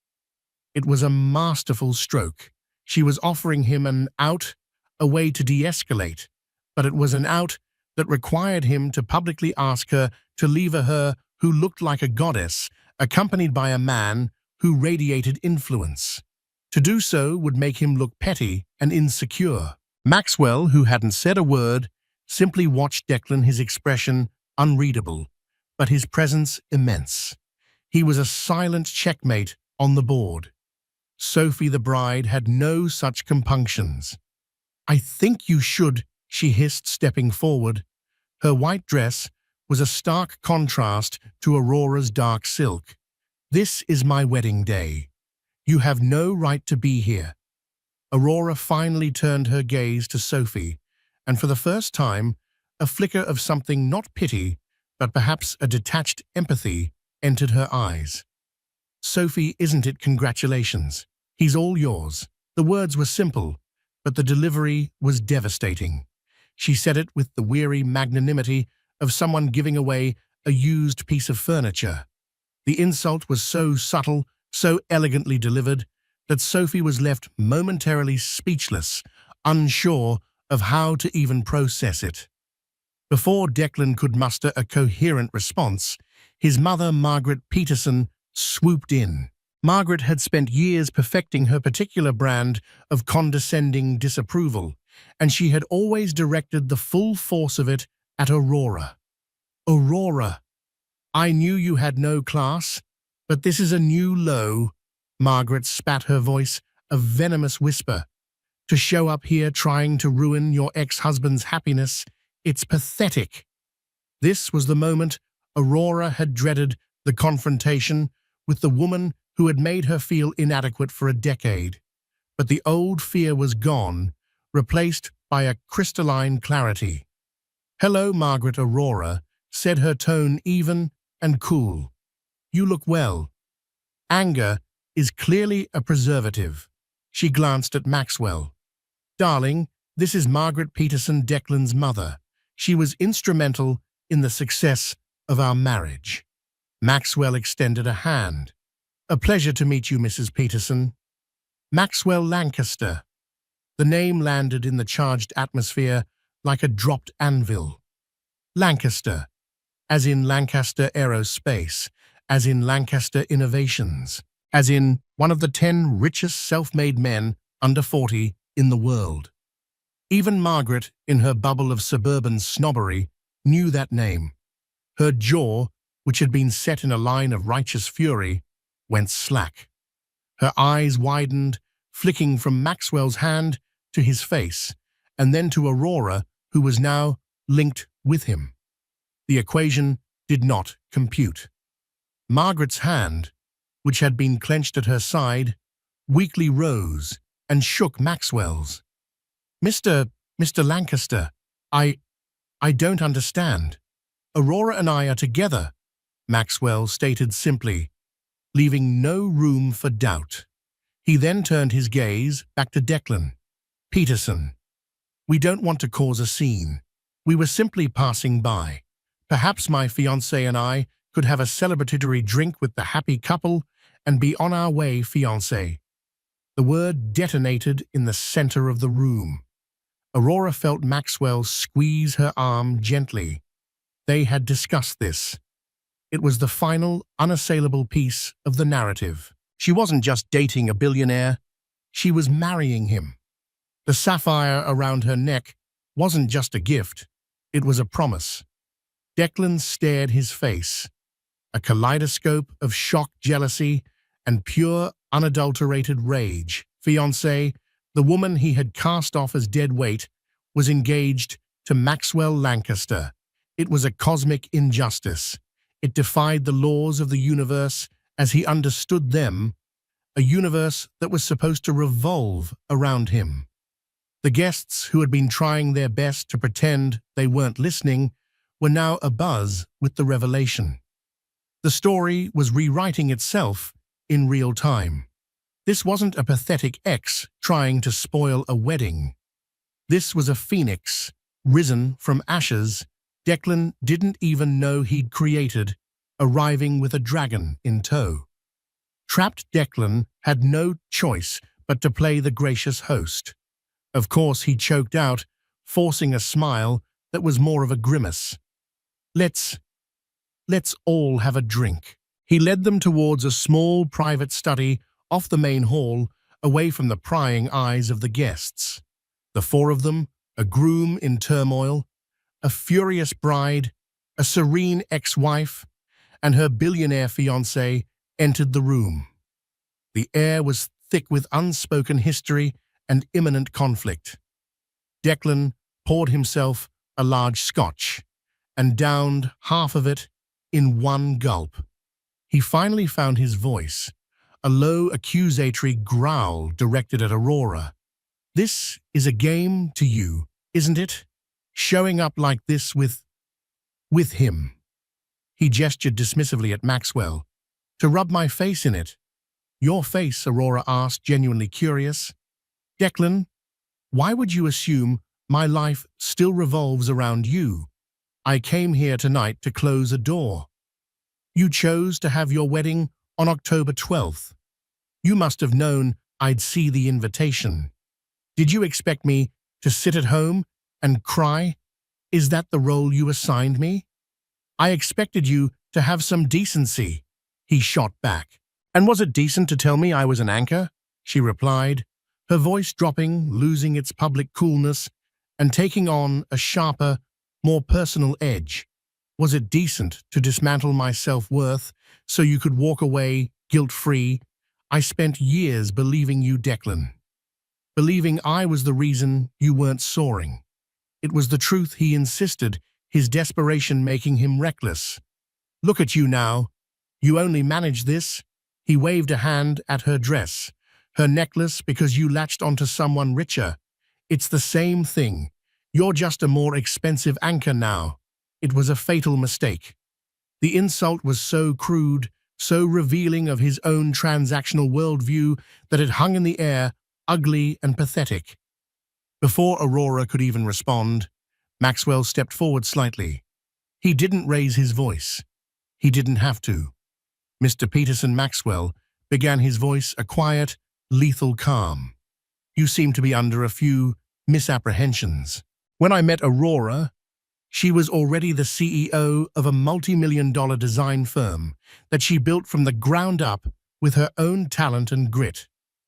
It was a masterful stroke. She was offering him an out, a way to de-escalate, but it was an out that required him to publicly ask her to leave her who looked like a goddess, accompanied by a man who radiated influence. To do so would make him look petty and insecure. Maxwell, who hadn't said a word, simply watched Declan, his expression unreadable, but his presence immense. He was a silent checkmate on the board. Sophie, the bride, had no such compunctions. "I think you should," she hissed, stepping forward. Her white dress was a stark contrast to Aurora's dark silk. "This is my wedding day. You have no right to be here." Aurora finally turned her gaze to Sophie, and for the first time, a flicker of something not pity, but perhaps a detached empathy, entered her eyes. "Sophie, isn't it congratulations? He's all yours." The words were simple, but the delivery was devastating. She said it with the weary magnanimity of someone giving away a used piece of furniture. The insult was so subtle, so elegantly delivered, that Sophie was left momentarily speechless, unsure of how to even process it. Before Declan could muster a coherent response, his mother, Margaret Peterson, swooped in. Margaret had spent years perfecting her particular brand of condescending disapproval, and she had always directed the full force of it at Aurora. "Aurora, I knew you had no class, but this is a new low." Margaret spat, her voice a venomous whisper. "To show up here trying to ruin your ex-husband's happiness, it's pathetic." This was the moment Aurora had dreaded, the confrontation with the woman who had made her feel inadequate for a decade. But the old fear was gone, replaced by a crystalline clarity. "Hello, Margaret." Aurora said, her tone even and cool. "You look well." Anger is clearly a preservative. She glanced at Maxwell. "Darling, this is Margaret Peterson, Declan's mother. She was instrumental in the success of our marriage." Maxwell extended a hand. "A pleasure to meet you, Mrs. Peterson." Maxwell Lancaster. The name landed in the charged atmosphere like a dropped anvil. Lancaster, as in Lancaster Aerospace, as in Lancaster Innovations, as in one of the 10 richest self-made men under 40 in the world. Even Margaret, in her bubble of suburban snobbery, knew that name. Her jaw which had been set in a line of righteous fury, went slack. Her eyes widened, flicking from Maxwell's hand to his face, and then to Aurora, who was now linked with him. The equation did not compute. Margaret's hand, which had been clenched at her side, weakly rose and shook Maxwell's. Mr. Lancaster, I don't understand. Aurora and I are together, Maxwell stated simply, leaving no room for doubt. He then turned his gaze back to Declan. Peterson, we don't want to cause a scene. We were simply passing by. Perhaps my fiancé and I could have a celebratory drink with the happy couple and be on our way, fiancé. The word detonated in the center of the room. Aurora felt Maxwell squeeze her arm gently. They had discussed this. It was the final, unassailable piece of the narrative. She wasn't just dating a billionaire, she was marrying him. The sapphire around her neck wasn't just a gift, it was a promise. Declan stared his face, a kaleidoscope of shock, jealousy, and pure, unadulterated rage. Fiancé, the woman he had cast off as dead weight, was engaged to Maxwell Lancaster. It was a cosmic injustice. It defied the laws of the universe as he understood them, a universe that was supposed to revolve around him. The guests, who had been trying their best to pretend they weren't listening, were now abuzz with the revelation. The story was rewriting itself in real time. This wasn't a pathetic ex trying to spoil a wedding. This was a phoenix, risen from ashes Declan didn't even know he'd created, arriving with a dragon in tow. Trapped Declan had no choice but to play the gracious host. Of course, he choked out, forcing a smile that was more of a grimace. Let's all have a drink. He led them towards a small private study off the main hall, away from the prying eyes of the guests. The four of them, a groom in turmoil, a furious bride, a serene ex-wife, and her billionaire fiancé, entered the room. The air was thick with unspoken history and imminent conflict. Declan poured himself a large scotch and downed half of it in one gulp. He finally found his voice, a low accusatory growl directed at Aurora. This is a game to you, isn't it? Showing up like this with him. He gestured dismissively at Maxwell. To rub my face in it. Your face, Aurora asked, genuinely curious. Declan, why would you assume my life still revolves around you? I came here tonight to close a door. You chose to have your wedding on October 12th. You must have known I'd see the invitation. Did you expect me to sit at home and cry? Is that the role you assigned me? I expected you to have some decency, he shot back. And was it decent to tell me I was an anchor? She replied, her voice dropping, losing its public coolness, and taking on a sharper, more personal edge. Was it decent to dismantle my self-worth so you could walk away guilt-free? I spent years believing you, Declan. Believing I was the reason you weren't soaring. It was the truth he insisted, his desperation making him reckless. Look at you now. You only manage this. He waved a hand at her dress, her necklace, because you latched onto someone richer. It's the same thing. You're just a more expensive anchor now. It was a fatal mistake. The insult was so crude, so revealing of his own transactional worldview that it hung in the air, ugly and pathetic. Before Aurora could even respond, Maxwell stepped forward slightly. He didn't raise his voice. He didn't have to. Mr. Peterson Maxwell began his voice a quiet, lethal calm. You seem to be under a few misapprehensions. When I met Aurora, she was already the CEO of a multi-million-dollar design firm that she built from the ground up with her own talent and grit.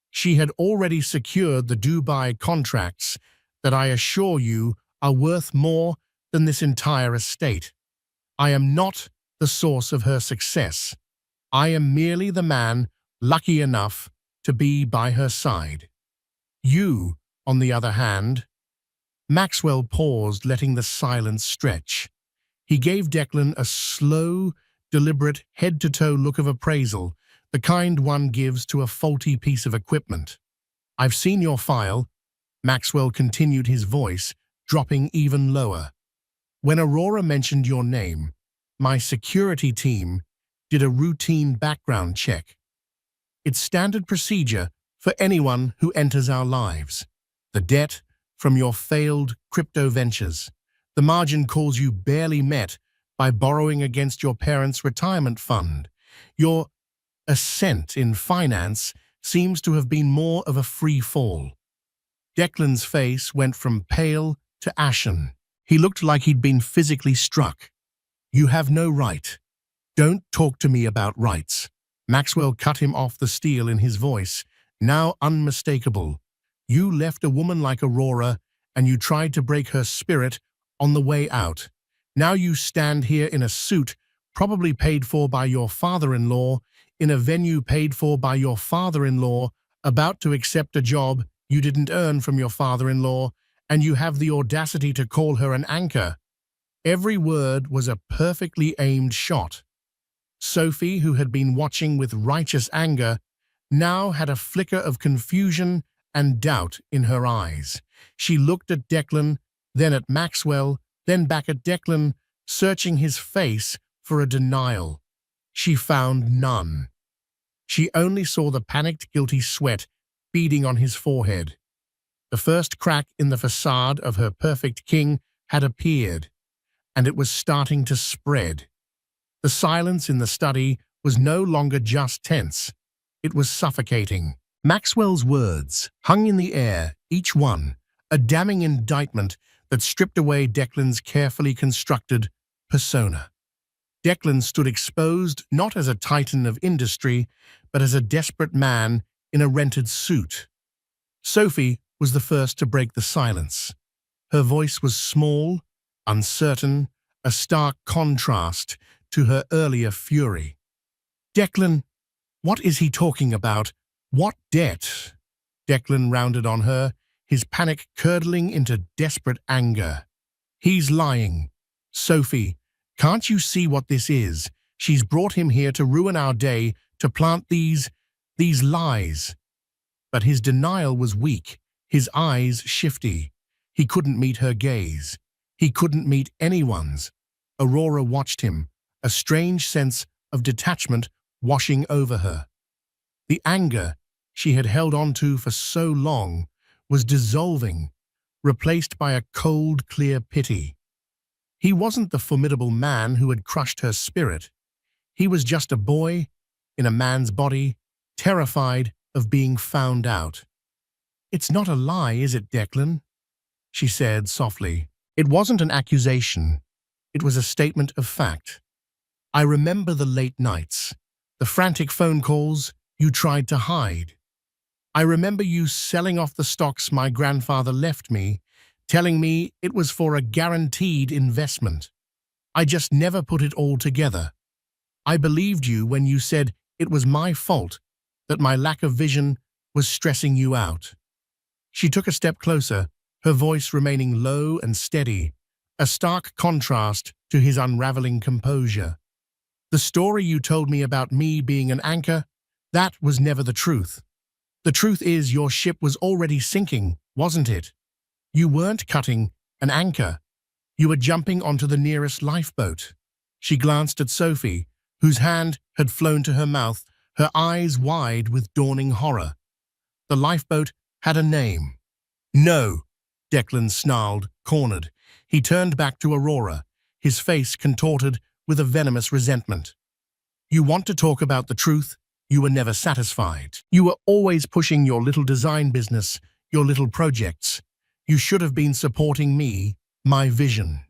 She had already secured the Dubai contracts that I assure you are worth more than this entire estate. I am not the source of her success. I am merely the man lucky enough to be by her side. You, on the other hand—" Maxwell paused, letting the silence stretch. He gave Declan a slow, deliberate, head-to-toe look of appraisal, the kind one gives to a faulty piece of equipment. "I've seen your file," Maxwell continued, his voice dropping even lower. "When Aurora mentioned your name, my security team did a routine background check. It's standard procedure for anyone who enters our lives. The debt from your failed crypto ventures, the margin calls you barely met by borrowing against your parents' retirement fund. Your ascent in finance seems to have been more of a free fall." Declan's face went from pale to ashen. He looked like he'd been physically struck. "You have no right. Don't talk to me about rights." Maxwell cut him off, the steel in his voice now unmistakable. "You left a woman like Aurora, and you tried to break her spirit on the way out. Now you stand here in a suit probably paid for by your father-in-law, in a venue paid for by your father-in-law, about to accept a job you didn't earn from your father-in-law, and you have the audacity to call her an anchor." Every word was a perfectly aimed shot. Sophie, who had been watching with righteous anger, now had a flicker of confusion and doubt in her eyes. She looked at Declan, then at Maxwell, then back at Declan, searching his face for a denial. She found none. She only saw the panicked, guilty sweat beading on his forehead. The first crack in the facade of her perfect king had appeared, and it was starting to spread. The silence in the study was no longer just tense. It was suffocating. Maxwell's words hung in the air, each one a damning indictment that stripped away Declan's carefully constructed persona. Declan stood exposed not as a titan of industry, but as a desperate man in a rented suit. Sophie was the first to break the silence. Her voice was small, uncertain, a stark contrast to her earlier fury. "Declan, what is he talking about? What debt?" Declan rounded on her, his panic curdling into desperate anger. "He's lying. Sophie, can't you see what this is? She's brought him here to ruin our day, to plant these lies." But his denial was weak, his eyes shifty. He couldn't meet her gaze. He couldn't meet anyone's. Aurora watched him, a strange sense of detachment washing over her. The anger she had held on to for so long was dissolving, replaced by a cold, clear pity. He wasn't the formidable man who had crushed her spirit. He was just a boy in a man's body, terrified of being found out. "It's not a lie, is it, Declan?" she said softly. It wasn't an accusation. It was a statement of fact. "I remember the late nights, the frantic phone calls you tried to hide. I remember you selling off the stocks my grandfather left me, telling me it was for a guaranteed investment. I just never put it all together. I believed you when you said it was my fault, that my lack of vision was stressing you out." She took a step closer, her voice remaining low and steady, a stark contrast to his unraveling composure. "The story you told me about me being an anchor, that was never the truth. The truth is your ship was already sinking, wasn't it? You weren't cutting an anchor. You were jumping onto the nearest lifeboat." She glanced at Sophie, whose hand had flown to her mouth, her eyes wide with dawning horror. The lifeboat had a name. "No," Declan snarled, cornered. He turned back to Aurora, his face contorted with a venomous resentment. "You want to talk about the truth? You were never satisfied. You were always pushing your little design business, your little projects. You should have been supporting me, my vision.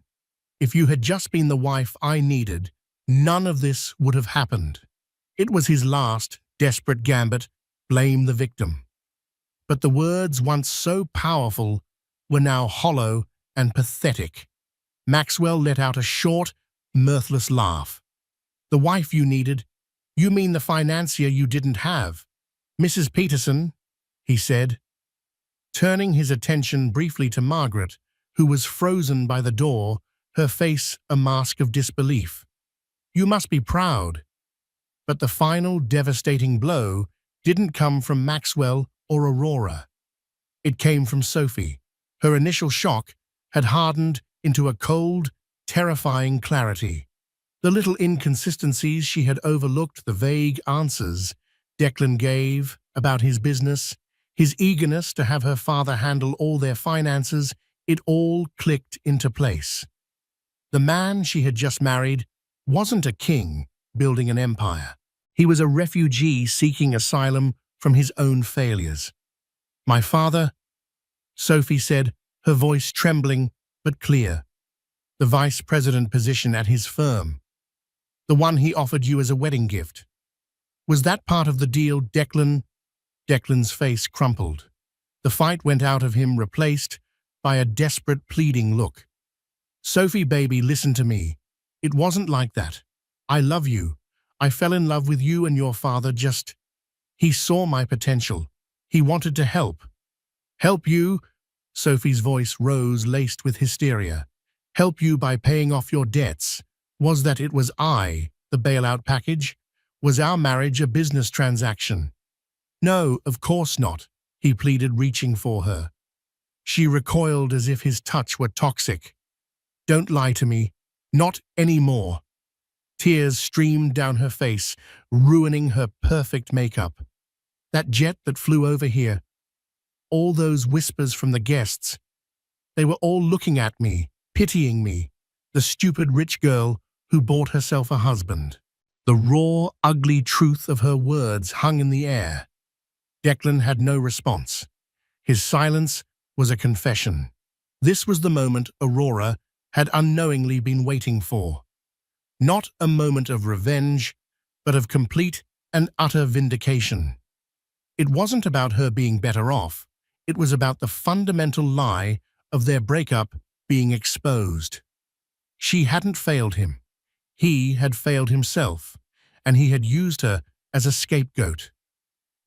If you had just been the wife I needed, none of this would have happened." It was his last, desperate gambit, blame the victim. But the words, once so powerful, were now hollow and pathetic. Maxwell let out a short, mirthless laugh. The wife you needed? You mean the financier you didn't have? Mrs. Peterson, he said, turning his attention briefly to Margaret, who was frozen by the door, her face a mask of disbelief. You must be proud. But the final devastating blow didn't come from Maxwell or Aurora. It came from Sophie. Her initial shock had hardened into a cold, terrifying clarity. The little inconsistencies she had overlooked, the vague answers Declan gave about his business, his eagerness to have her father handle all their finances, it all clicked into place. The man she had just married wasn't a king building an empire. He was a refugee seeking asylum from his own failures. My father, Sophie said, her voice trembling but clear. The vice president position at his firm. The one he offered you as a wedding gift. Was that part of the deal, Declan? Declan's face crumpled. The fight went out of him, replaced by a desperate, pleading look. Sophie, baby, listen to me. It wasn't like that. I love you. I fell in love with you and your father just... He saw my potential. He wanted to help. Help you? Sophie's voice rose, laced with hysteria. Help you by paying off your debts. Was that it was I, the bailout package? Was our marriage a business transaction? No, of course not, he pleaded, reaching for her. She recoiled as if his touch were toxic. Don't lie to me. Not anymore. Tears streamed down her face, ruining her perfect makeup. That jet that flew over here. All those whispers from the guests. They were all looking at me, pitying me, the stupid rich girl who bought herself a husband. The raw, ugly truth of her words hung in the air. Declan had no response. His silence was a confession. This was the moment Aurora had unknowingly been waiting for. Not a moment of revenge, but of complete and utter vindication. It wasn't about her being better off. It was about the fundamental lie of their breakup being exposed. She hadn't failed him. He had failed himself, and he had used her as a scapegoat.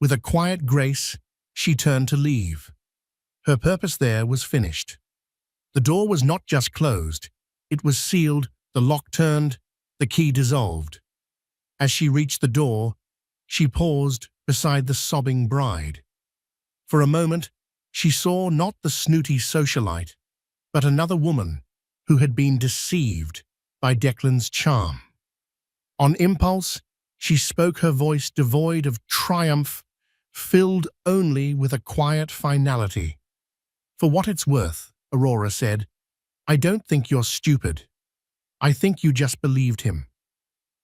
With a quiet grace, she turned to leave. Her purpose there was finished. The door was not just closed, it was sealed, the lock turned, the key dissolved. As she reached the door, she paused beside the sobbing bride. For a moment, she saw not the snooty socialite, but another woman who had been deceived by Declan's charm. On impulse, she spoke, her voice devoid of triumph, filled only with a quiet finality. For what it's worth, Aurora said, I don't think you're stupid. I think you just believed him.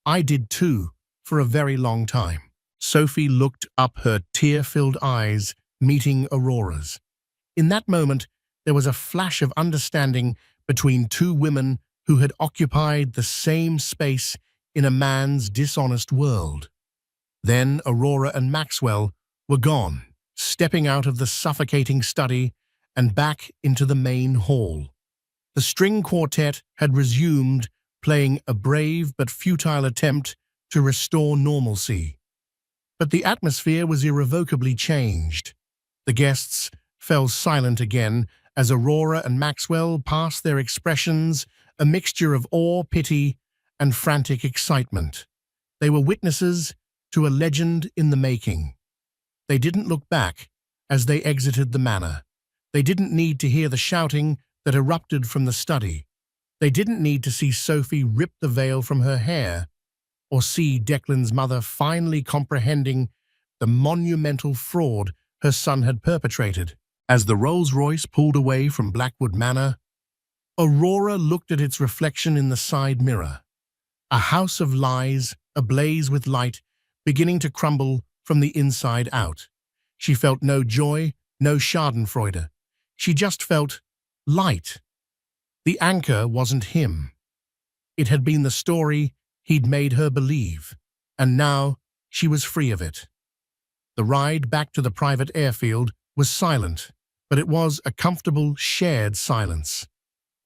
I did too, for a very long time. Sophie looked up, her tear-filled eyes meeting Aurora's. In that moment, there was a flash of understanding between two women who had occupied the same space in a man's dishonest world. Then Aurora and Maxwell were gone, stepping out of the suffocating study and back into the main hall. The string quartet had resumed, playing a brave but futile attempt to restore normalcy. But the atmosphere was irrevocably changed. The guests fell silent again as Aurora and Maxwell passed their expressions, a mixture of awe, pity, and frantic excitement. They were witnesses to a legend in the making. They didn't look back as they exited the manor. They didn't need to hear the shouting that erupted from the study. They didn't need to see Sophie rip the veil from her hair, or see Declan's mother finally comprehending the monumental fraud her son had perpetrated. As the Rolls-Royce pulled away from Blackwood Manor, Aurora looked at its reflection in the side mirror. A house of lies, ablaze with light, beginning to crumble from the inside out. She felt no joy, no schadenfreude. She just felt light. The anchor wasn't him. It had been the story he'd made her believe, and now she was free of it. The ride back to the private airfield was silent, but it was a comfortable, shared silence.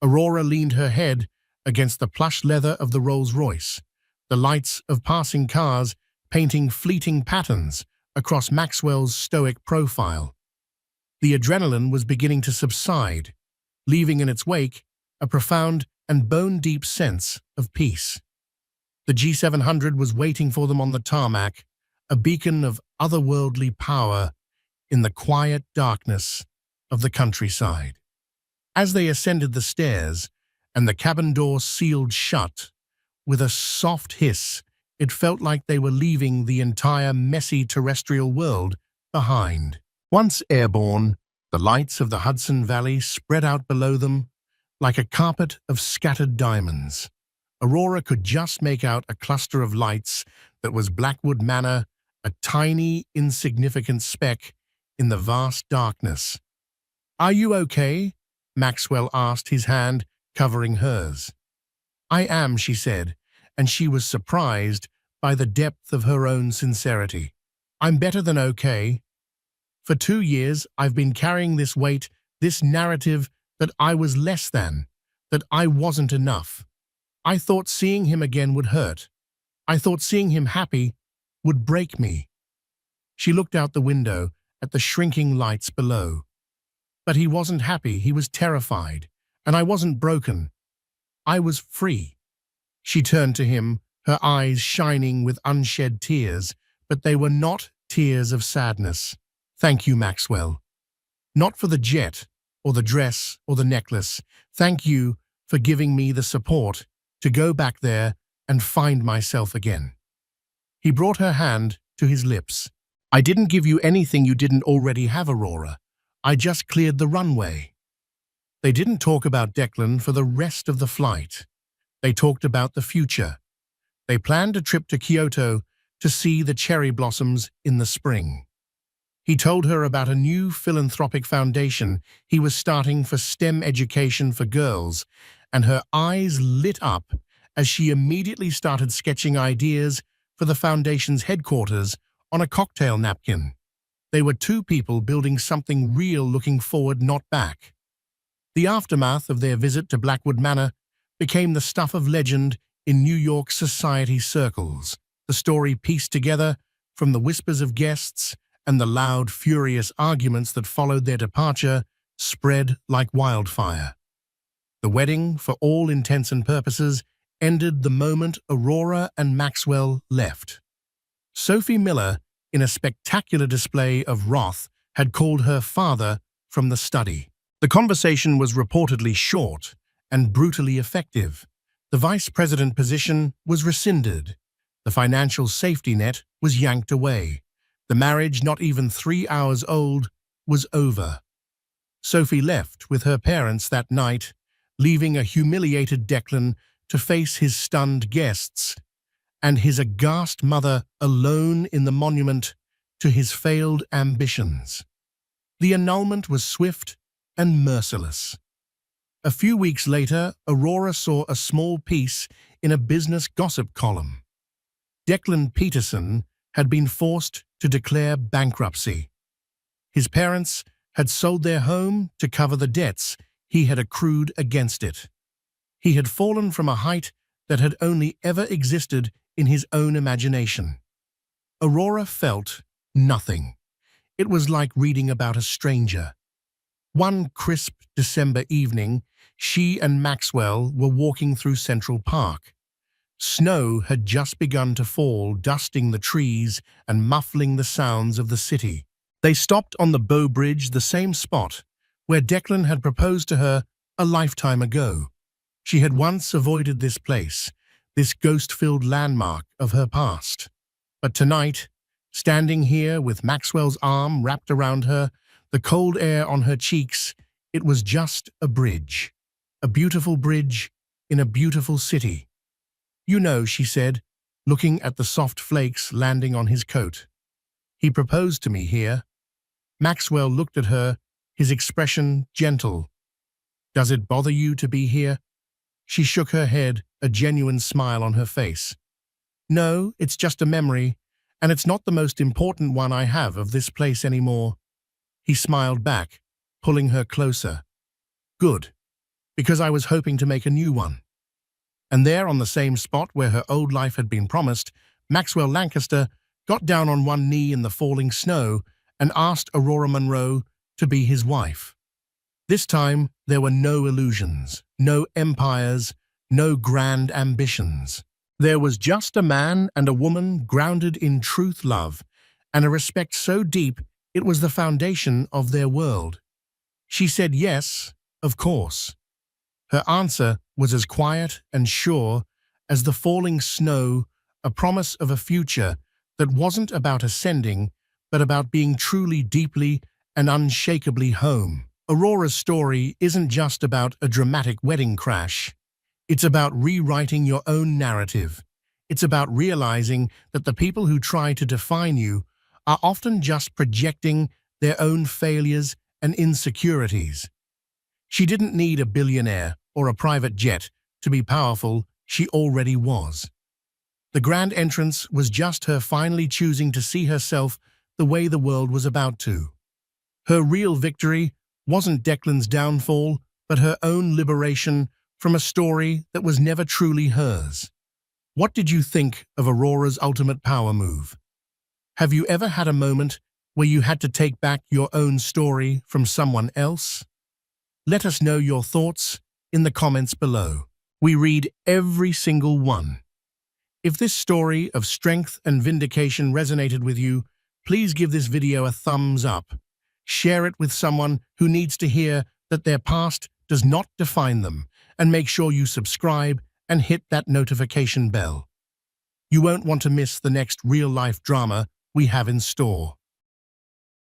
Aurora leaned her head against the plush leather of the Rolls-Royce, the lights of passing cars painting fleeting patterns across Maxwell's stoic profile. The adrenaline was beginning to subside, leaving in its wake a profound and bone-deep sense of peace. The G700 was waiting for them on the tarmac, a beacon of otherworldly power in the quiet darkness of the countryside. As they ascended the stairs and the cabin door sealed shut, with a soft hiss, it felt like they were leaving the entire messy terrestrial world behind. Once airborne, the lights of the Hudson Valley spread out below them like a carpet of scattered diamonds. Aurora could just make out a cluster of lights that was Blackwood Manor, a tiny, insignificant speck in the vast darkness. "Are you okay?" Maxwell asked, his hand covering hers. "I am," she said, and she was surprised by the depth of her own sincerity. "I'm better than okay. For 2 years, I've been carrying this weight, this narrative that I was less than, that I wasn't enough. I thought seeing him again would hurt. I thought seeing him happy would break me." She looked out the window at the shrinking lights below. "But he wasn't happy, he was terrified, and I wasn't broken. I was free." She turned to him, her eyes shining with unshed tears, but they were not tears of sadness. "Thank you, Maxwell. Not for the jet, or the dress, or the necklace. Thank you for giving me the support to go back there and find myself again." He brought her hand to his lips. "I didn't give you anything you didn't already have, Aurora. I just cleared the runway." They didn't talk about Declan for the rest of the flight. They talked about the future. They planned a trip to Kyoto to see the cherry blossoms in the spring. He told her about a new philanthropic foundation he was starting for STEM education for girls, and her eyes lit up as she immediately started sketching ideas for the foundation's headquarters on a cocktail napkin. They were two people building something real, looking forward, not back. The aftermath of their visit to Blackwood Manor became the stuff of legend in New York society circles. The story pieced together from the whispers of guests and the loud, furious arguments that followed their departure spread like wildfire. The wedding, for all intents and purposes, ended the moment Aurora and Maxwell left. Sophie Miller, in a spectacular display of wrath, had called her father from the study. The conversation was reportedly short and brutally effective. The vice president position was rescinded. The financial safety net was yanked away. The marriage, not even 3 hours old, was over. Sophie left with her parents that night, leaving a humiliated Declan to face his stunned guests and his aghast mother alone in the monument to his failed ambitions. The annulment was swift and merciless. A few weeks later, Aurora saw a small piece in a business gossip column. Declan Peterson had been forced to declare bankruptcy. His parents had sold their home to cover the debts he had accrued against it. He had fallen from a height that had only ever existed in his own imagination. Aurora felt nothing. It was like reading about a stranger. One crisp December evening, she and Maxwell were walking through Central Park. Snow had just begun to fall, dusting the trees and muffling the sounds of the city. They stopped on the Bow Bridge, the same spot where Declan had proposed to her a lifetime ago. She had once avoided this place, this ghost-filled landmark of her past. But tonight, standing here with Maxwell's arm wrapped around her, the cold air on her cheeks, it was just a bridge. A beautiful bridge in a beautiful city. "You know," she said, looking at the soft flakes landing on his coat. "He proposed to me here." Maxwell looked at her, his expression gentle. "Does it bother you to be here?" She shook her head, a genuine smile on her face. "No, it's just a memory, and it's not the most important one I have of this place anymore." He smiled back, pulling her closer. "Good, because I was hoping to make a new one." And there, on the same spot where her old life had been promised, Maxwell Lancaster got down on one knee in the falling snow and asked Aurora Monroe to be his wife. This time, there were no illusions, no empires, no grand ambitions. There was just a man and a woman grounded in truth, love, and a respect so deep it was the foundation of their world. She said yes, of course. Her answer was as quiet and sure as the falling snow, a promise of a future that wasn't about ascending, but about being truly, deeply, and unshakably home. Aurora's story isn't just about a dramatic wedding crash. It's about rewriting your own narrative. It's about realizing that the people who try to define you are often just projecting their own failures and insecurities. She didn't need a billionaire or a private jet to be powerful. She already was. The grand entrance was just her finally choosing to see herself the way the world was about to. Her real victory wasn't Declan's downfall, but her own liberation from a story that was never truly hers. What did you think of Aurora's ultimate power move? Have you ever had a moment where you had to take back your own story from someone else? Let us know your thoughts in the comments below. We read every single one. If this story of strength and vindication resonated with you, please give this video a thumbs up. Share it with someone who needs to hear that their past does not define them, and make sure you subscribe and hit that notification bell. You won't want to miss the next real-life drama we have in store.